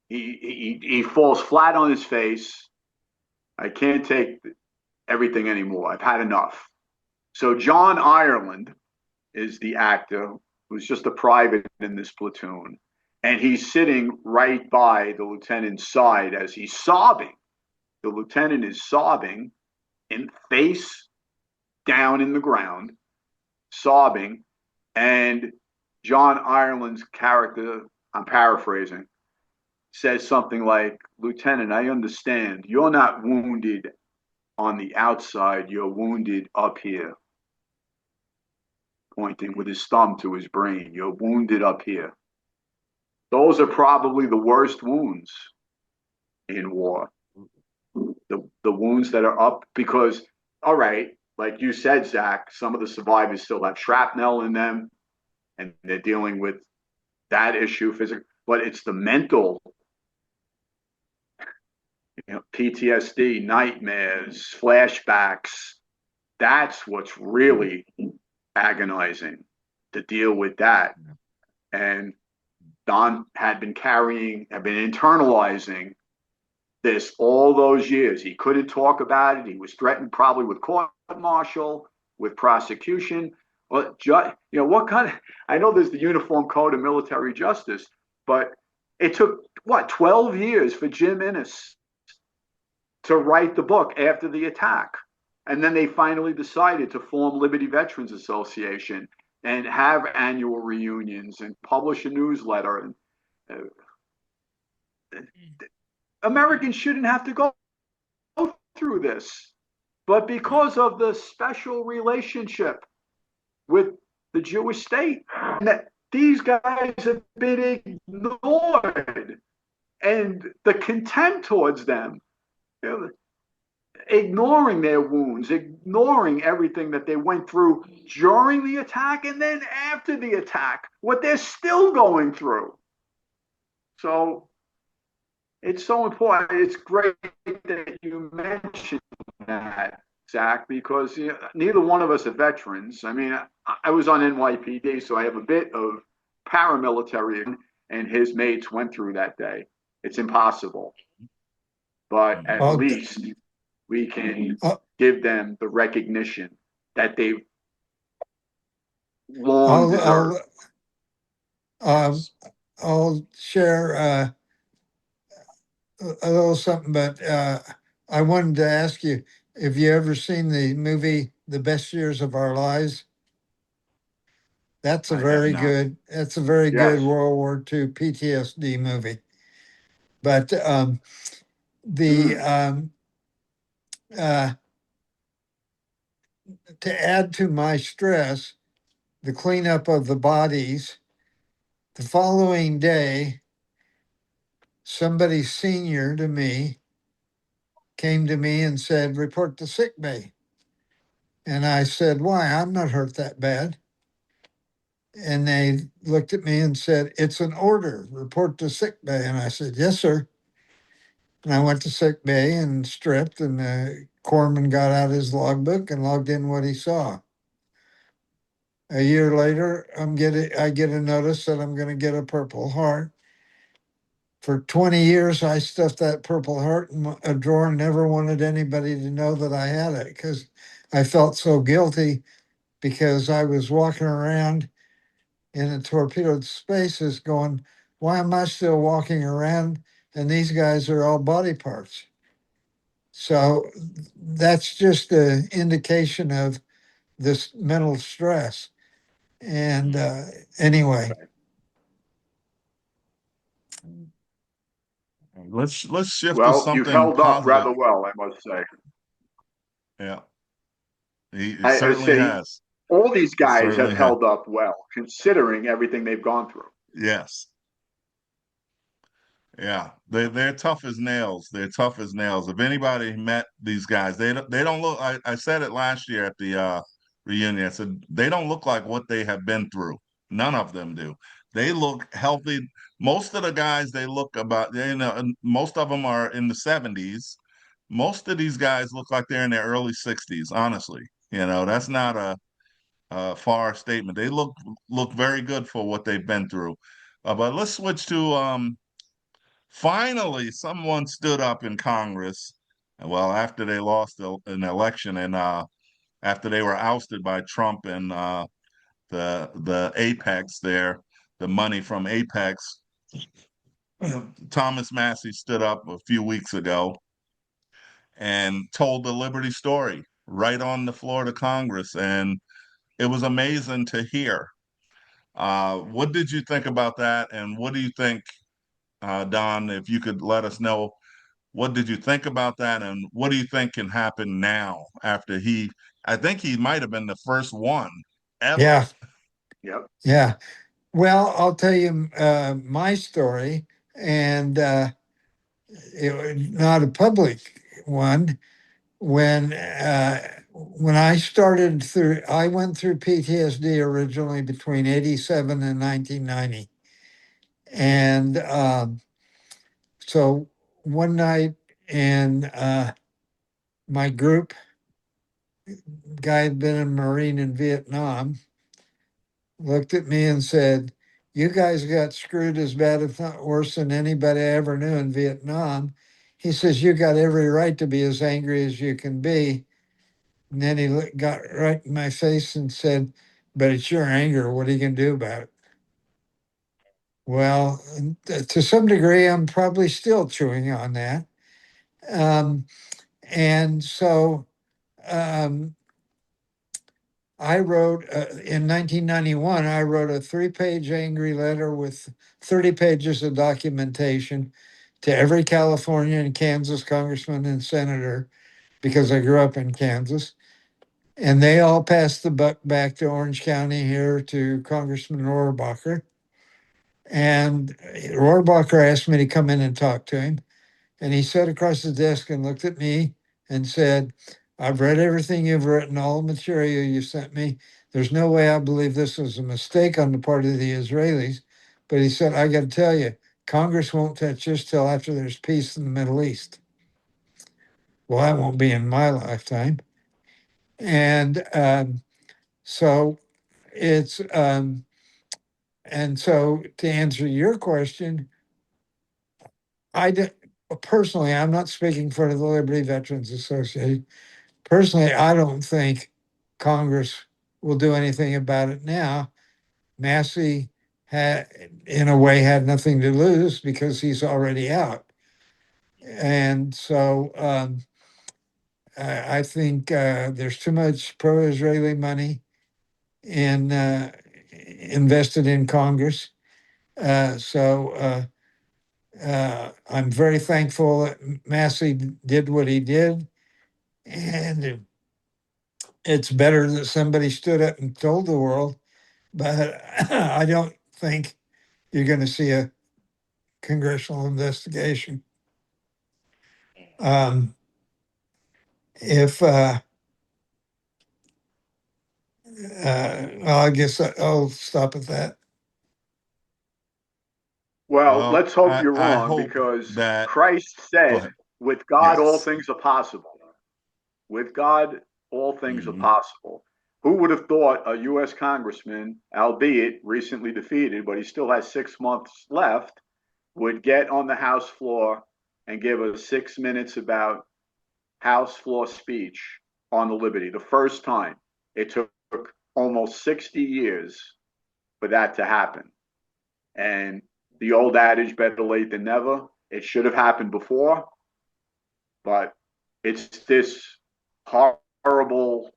He falls flat on his face. I can't take everything anymore. I've had enough. So John Ireland is the actor who's just a private in this platoon, and he's sitting right by the lieutenant's side as he's sobbing. The lieutenant is sobbing in face down in the ground, sobbing, and John Ireland's character, I'm paraphrasing, says something like, Lieutenant, I understand. You're not wounded on the outside, you're wounded up here. Pointing with his thumb to his brain. You're wounded up here. Those are probably the worst wounds in war. The wounds that are up because, all right, like you said, Zach, some of the survivors still have shrapnel in them and they're dealing with that issue physically, but it's the mental, PTSD, nightmares, flashbacks. That's what's really agonizing to deal with that. And Don had been internalizing this all those years. He couldn't talk about it. He was threatened probably with court martial, with prosecution. Well, what kind of, I know there's the Uniform Code of Military Justice, but it took, 12 years for Jim Innes to write the book after the attack. And then they finally decided to form Liberty Veterans Association and have annual reunions and publish a newsletter. And Americans shouldn't have to go through this, but because of the special relationship with the Jewish state, and that these guys have been ignored, and the contempt towards them, ignoring their wounds, ignoring everything that they went through during the attack and then after the attack, what they're still going through. So it's so important. It's great that you mentioned that, Zach, because neither one of us are veterans. I mean, I was on NYPD, so I have a bit of paramilitary, and his mates went through that day. It's impossible. But at least we can give them the recognition that they've long deserved. I'll share a little something, but I wanted to ask you, have you ever seen the movie The Best Years of Our Lives? That's a very good Yes. World War II PTSD movie. But to add to my stress, the cleanup of the bodies, the following day, somebody senior to me came to me and said, report to sick bay. And I said, why? I'm not hurt that bad. And they looked at me and said, it's an order, report to sick bay. And I said, yes, sir. And I went to sick bay and stripped, and the corpsman got out his logbook and logged in what he saw. A year later, I get a notice that I'm going to get a Purple Heart. For 20 years, I stuffed that Purple Heart in a drawer and never wanted anybody to know that I had it because I felt so guilty because I was walking around in the torpedoed spaces going, why am I still walking around and these guys are all body parts? So that's just an indication of this mental stress. And anyway, let's shift to Well, you've something held up positive. rather well, I must say. Yeah, he I certainly say has. all these He guys have certainly has. held up well, considering everything they've gone through. Yes. Yeah, they're tough as nails. They're tough as nails. If anybody met these guys, they don't look. I said it last year at the reunion. I said they don't look like what they have been through. None of them do. They look healthy. Most of the guys they look about. Most of them are in the 70s. most of these guys look like they're in their early 60s, honestly. That's not a far statement. They look very good for what they've been through. But let's switch to finally someone stood up in Congress. Well, after they lost an election and after they were ousted by Trump and the Apex there, the money from Apex, Thomas Massey stood up a few weeks ago and told the Liberty story right on the floor of Congress, and it was amazing to hear. What did you think about that? And what do you think, Don, if you could let us know, what did you think about that? And what do you think can happen now after I think he might have been the first one ever. Yeah, Yep. yeah. Well, I'll tell you my story, and it was not a public one. When I started through, I went through PTSD originally between 87 and 1990. And so one night in my group, guy had been a Marine in Vietnam, looked at me and said, "You guys got screwed as bad, if not worse, than anybody I ever knew in Vietnam." He says, "You got every right to be as angry as you can be." And then he got right in my face and said, "But it's your anger. What are you going to do about it?" Well, to some degree, I'm probably still chewing on that. Um, and so um, I wrote in 1991, I wrote a 3-page angry letter with 30 pages of documentation to every California and Kansas congressman and senator because I grew up in Kansas. And they all passed the buck back to Orange County here to Congressman Rohrabacher. And Rohrabacher asked me to come in and talk to him. And he sat across his desk and looked at me and said, "I've read everything you've written, all the material you sent me. There's no way I believe this was a mistake on the part of the Israelis." But he said, "I got to tell you, Congress won't touch this till after there's peace in the Middle East." Well, that won't be in my lifetime. And so it's, and so to answer your question, I did, personally, I'm not speaking for the Liberty Veterans Association. Personally, I don't think Congress will do anything about it now. Massey had, in a way, had nothing to lose because he's already out. And so I think there's too much pro-Israeli money invested in Congress. I'm very thankful that Massey did what he did, and it's better that somebody stood up and told the world. But I don't think you're going to see a congressional investigation. If well, I guess I'll stop at that. Well, Well, let's hope you're I wrong hope because that, Christ go said, ahead. with God, all Yes. things are possible. With God, all things are Hmm. possible. Who would have thought a U.S. congressman, albeit recently defeated, but he still has 6 months left, would get on the House floor and give us 6 minutes about House floor speech on the Liberty? The first time. It took almost 60 years for that to happen. And the old adage, better late than never, it should have happened before, but it's this horrible,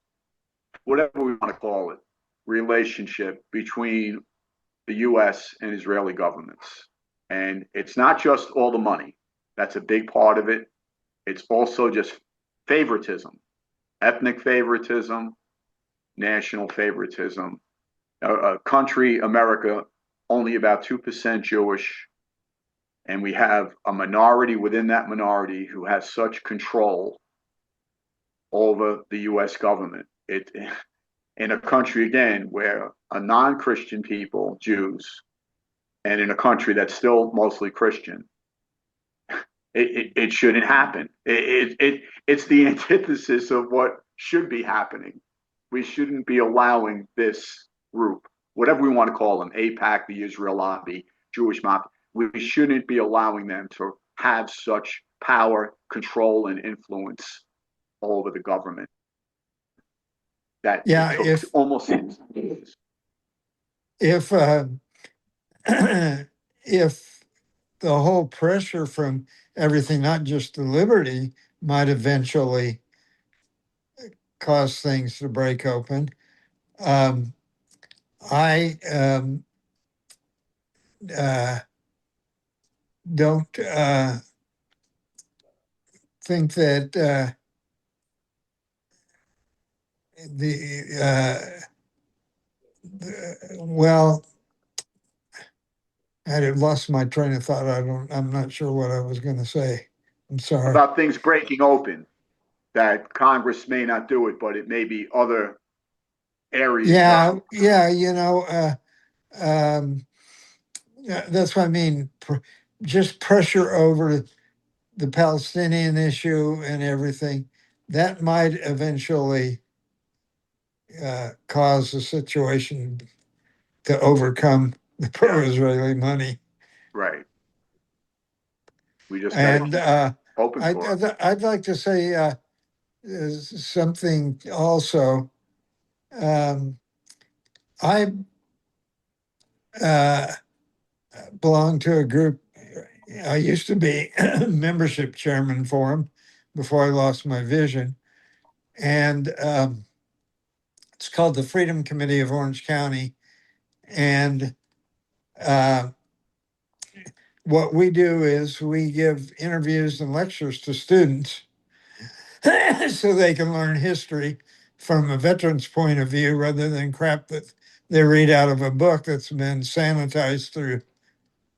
whatever we want to call it, relationship between the US and Israeli governments. And it's not just all the money, that's a big part of it. It's also just favoritism, ethnic favoritism, national favoritism. A country, America, only about 2% Jewish, and we have a minority within that minority who has such control over the US government. It in a country again where a non-Christian people, Jews, and in a country that's still mostly Christian, it shouldn't happen. It's the antithesis of what should be happening. We shouldn't be allowing this group, whatever we want to call them, AIPAC, the Israel lobby, Jewish mob, we shouldn't be allowing them to have such power, control, and influence over the government that it Yeah, took almost. if if the whole pressure from everything, not just the liberty, might eventually cause things to break open. Um, I uh, don't think that well, I had lost my train of thought. I'm not sure what I was going to say. I'm sorry. About things breaking open, that Congress may not do it, but it may be other areas of. Yeah. Um, yeah, that's what I mean. Just pressure over the Palestinian issue and everything, that might eventually cause the situation to overcome the pro-Israeli money. Right. We just got to And keep open for it. I'd like to say something also. Um, I uh, belong to a group. I used to be membership chairman for them before I lost my vision. And it's called the Freedom Committee of Orange County. And uh, what we do is we give interviews and lectures to students so they can learn history from a veteran's point of view rather than crap that they read out of a book that's been sanitized through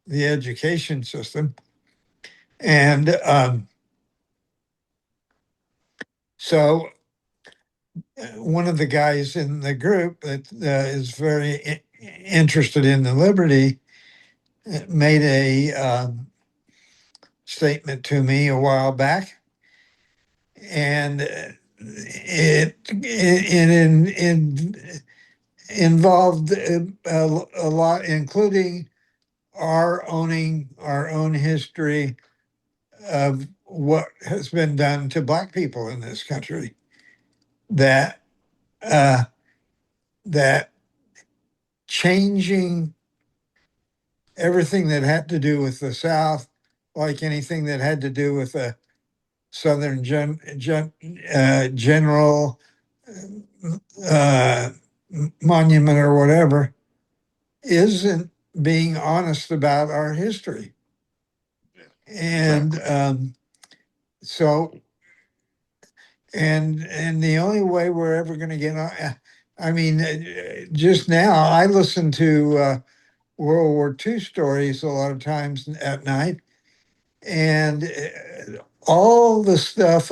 the education system. And so one of the guys in the group that is very interested in the liberty made a statement to me a while back, and it involved a lot, including our owning our own history of what has been done to Black people in this country. That uh, that changing everything that had to do with the South, like anything that had to do with the Southern General uh, Monument or whatever, isn't being honest about our history. And Exactly. So, and the only way we're ever going to get on, I mean, just now I listen to World War II stories a lot of times at night, and all the stuff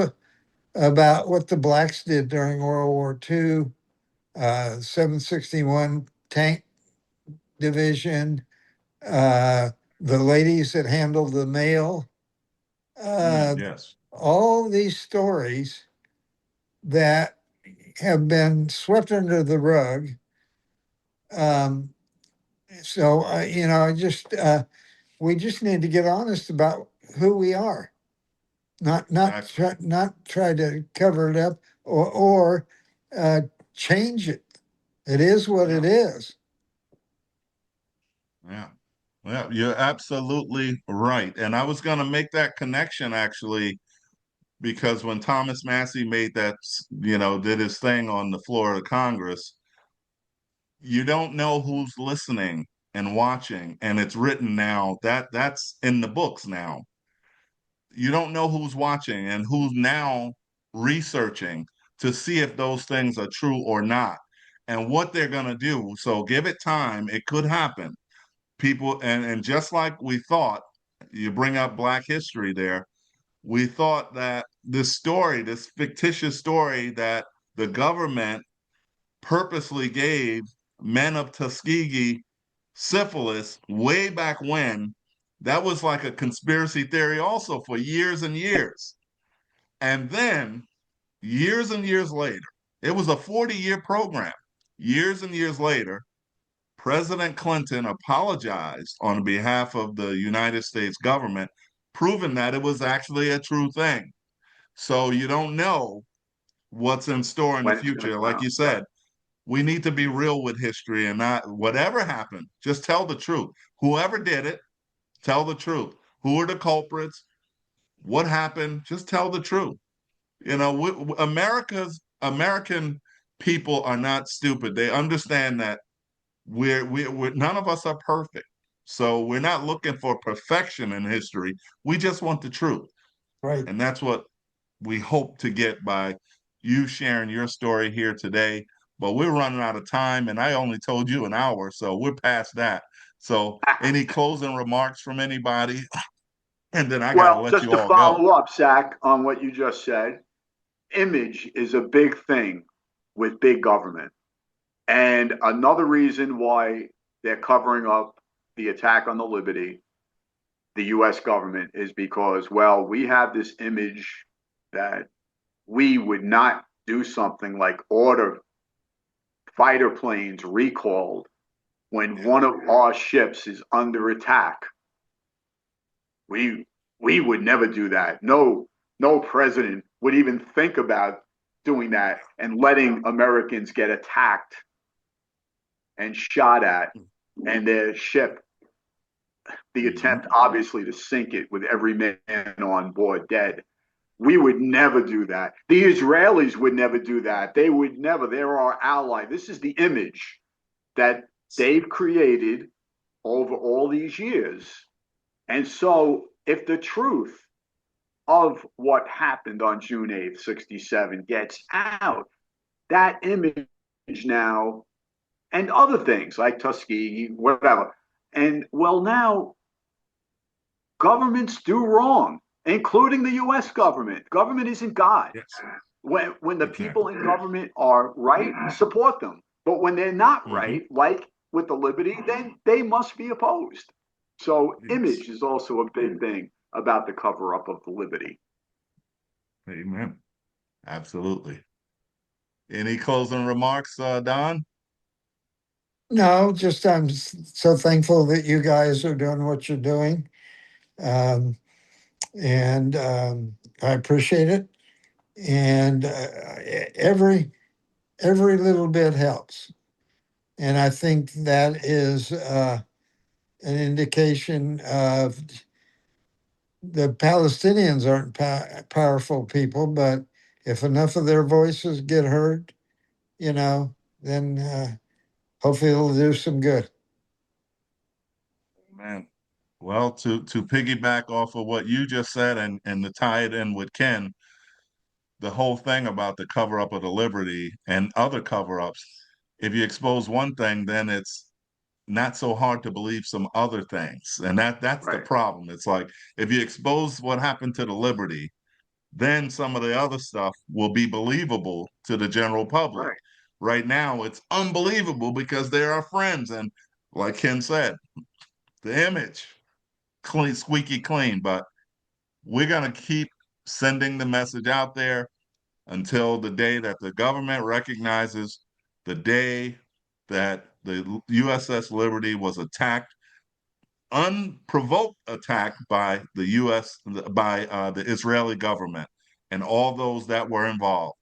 about what the blacks did during World War II, 761 Tank Division, the ladies that handled the mail, uh, Yes. all these stories that have been swept under the rug. Um, so, I just, we just need to get honest about who we are, Exactly. not try to cover it up or uh, change it. It is what Yeah. it is. Yeah. Yeah. You're absolutely right. And I was going to make that connection actually, because when Thomas Massey made that, did his thing on the floor of Congress, you don't know who's listening and watching. And it's written now, that's in the books now. You don't know who's watching and who's now researching to see if those things are true or not and what they're going to do. So give it time. It could happen. People, and just like we thought, you bring up Black history there, we thought that this story, this fictitious story that the government purposely gave men of Tuskegee syphilis way back when, That was like a conspiracy theory also for years and years. And then years and years later, it was a 40-year program. Years and years later, President Clinton apologized on behalf of the United States government, proving that it was actually a true thing. So you don't know what's in store in the when it's going to future. come Like out. you said, we need to be real with history and not whatever happened, just tell the truth. Whoever did it, tell the truth. Who are the culprits? What happened? Just tell the truth. You know, American people are not stupid. They understand that we're none of us are perfect. So we're not looking for perfection in history. We just want the truth. Right. And that's what we hope to get by you sharing your story here today. But we're running out of time, and I only told you an hour, so we're past that. So, any closing remarks from anybody? And then I got to Well, let just you to all go. follow up, Zach, on what you just said, image is a big thing with big government. And another reason why they're covering up the attack on the Liberty, the US government, is because, well, we have this image that we would not do something like order fighter planes recalled when one of our ships is under attack. We would never do that. No president would even think about doing that and letting Americans get attacked and shot at, and their ship, the attempt obviously to sink it with every man on board dead. We would never do that. The Israelis would never do that. They would never. They're our ally. This is the image that they've created over all these years. And so, if the truth of what happened on June 8th, 67 gets out, that image now, and other things like Tuskegee, whatever. And well, now governments do wrong, including the US government. Government isn't God. Yes, When the people exactly. in government are right, support them. But when they're not Mm-hmm. right, like with the Liberty, then they must be opposed. So Yes. image is also a big thing about the cover up of the Liberty. Amen. Absolutely. Any closing remarks, Don? No, just I'm so thankful that you guys are doing what you're doing. Um, and I appreciate it. And every little bit helps. And I think that is an indication of the Palestinians aren't powerful people, but if enough of their voices get heard, then hopefully it'll do some good. Man. Well, to piggyback off of what you just said and to tie it in with Ken, the whole thing about the cover up of the Liberty and other cover ups, if you expose one thing, then it's not so hard to believe some other things. And that's the Right. problem. It's like if you expose what happened to the Liberty, then some of the other stuff will be believable to the general public. Right. Right now, it's unbelievable because they're our friends. And like Ken said, the image, clean, squeaky clean. But we're going to keep sending the message out there until the day that the government recognizes the day that the USS Liberty was attacked, unprovoked attack by the the Israeli government and all those that were involved.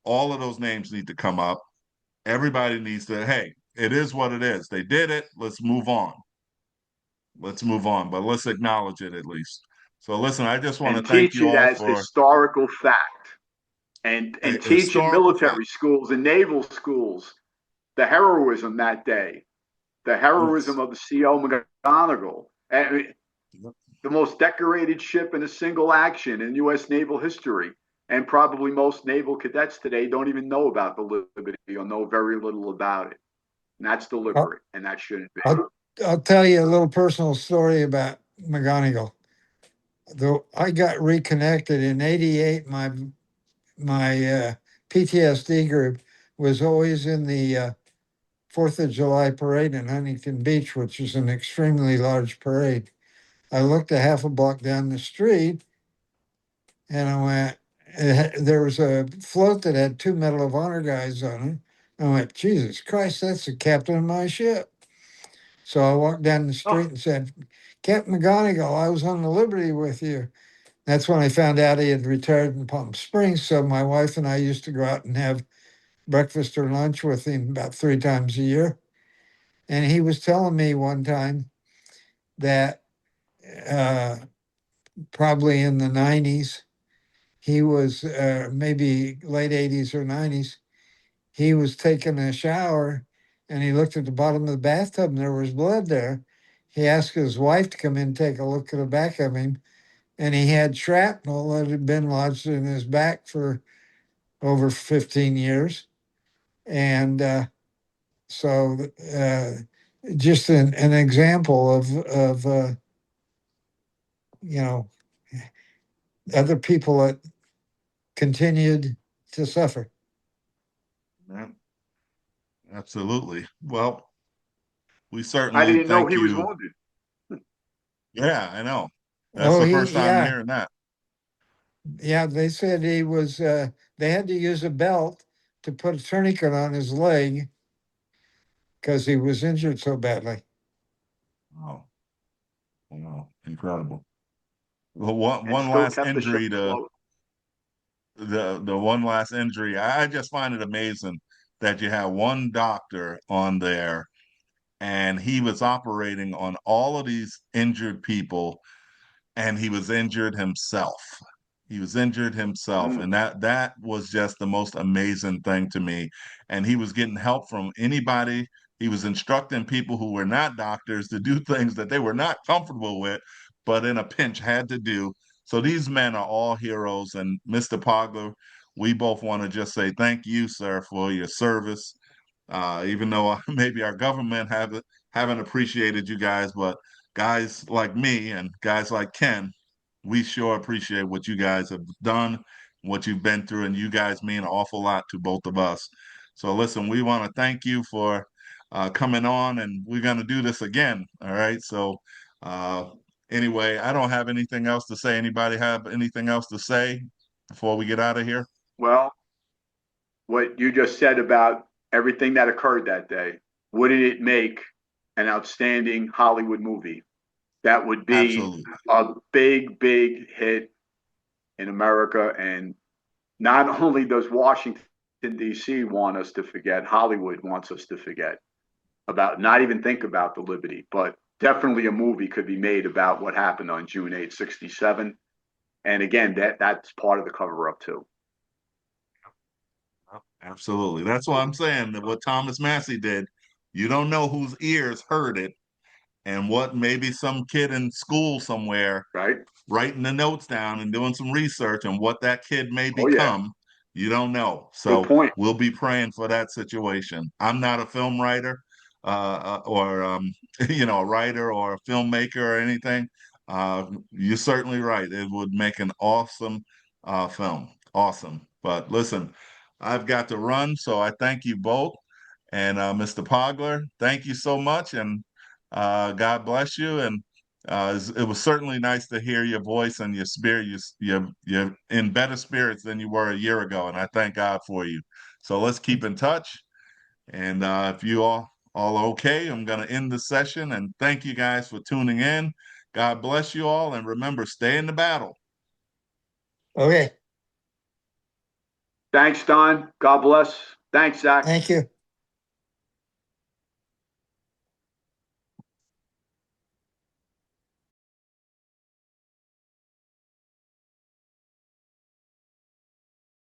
All of those names need to come up. Everybody needs to, hey, it is what it is. They did it. Let's move on. Let's move on, but let's acknowledge it at least. So listen, I just want to And thank teach you it all as for historical fact. And a teach in historical fact. military schools and naval schools the heroism that day, the Yes. heroism of the CO McGonigal, and the most decorated ship in a single action in U.S. naval history. And probably most naval cadets today don't even know about the Liberty or know very little about it. And that's I'll, deliberate, and that shouldn't be. I'll tell you a little personal story about McGonigal. Though I got reconnected in '88, my PTSD group was always in the 4th of July parade in Huntington Beach, which is an extremely large parade. I looked a half a block down the street and I went, there was a float that had 2 Medal of Honor guys on it. I went, Jesus Christ, that's the captain of my ship. So I walked down the street and said, Captain McGonigal, I was on the Liberty with you. That's when I found out he had retired in Palm Springs. So my wife and I used to go out and have breakfast or lunch with him about 3 times a year. And he was telling me one time that uh, probably in the 90s, he was maybe late 80s or 90s, he was taking a shower and he looked at the bottom of the bathtub and there was blood there. He asked his wife to come in and take a look at the back of him, and he had shrapnel that had been lodged in his back for over 15 years. And so just an example of you know, other people that continued to suffer. Yeah, absolutely. Well, we I certainly didn't know thank he was you. wounded. Yeah, I know. That's Oh, the first time yeah, hearing that. yeah. They said he was. They had to use a belt to put a tourniquet on his leg because he was injured so badly. Oh, wow, incredible. Well, one And one still last kept the ship injury to afloat. the one last injury. I just find it amazing that you have one doctor on there and he was operating on all of these injured people and he was injured himself. He was injured himself, and Mm. that was just the most amazing thing to me. And he was getting help from anybody. He was instructing people who were not doctors to do things that they were not comfortable with, but in a pinch had to do. So these men are all heroes. And Mr. Pogler, we both want to just say thank you, sir, for your service. Even though maybe our government haven't appreciated you guys, but guys like me and guys like Ken, we sure appreciate what you guys have done, what you've been through, and you guys mean an awful lot to both of us. So listen, we want to thank you for coming on, and we're going to do this again. All right. So uh, anyway, I don't have anything else to say. Anybody have anything else to say before we get out of here? Well, what you just said about everything that occurred that day, wouldn't it make an outstanding Hollywood movie? That would be Absolutely. a big, big hit in America. And not only does Washington, D.C. want us to forget, Hollywood wants us to forget about, not even think about the Liberty, but definitely a movie could be made about what happened on June 8th, 67. And again, that's part of the cover up too. Absolutely. That's what I'm saying. That what Thomas Massey did, you don't know whose ears heard it and what maybe some kid in school somewhere Right? writing the notes down and doing some research on what that kid may Oh yeah. become. You don't know. Good So point. we'll be praying for that situation. I'm not a film writer or a writer or a filmmaker or anything. You're certainly right. It would make an awesome film. Awesome. But listen, I've got to run, so I thank you both. And Mr. Pogler, thank you so much, and God bless you. And it was certainly nice to hear your voice and your spirit. You're in better spirits than you were a year ago, and I thank God for you. So let's keep in touch. And if you all are okay, I'm going to end the session. And thank you guys for tuning in. God bless you all, and remember, stay in the battle. Okay. Thanks, Don. God bless. Thanks, Zach. Thank you.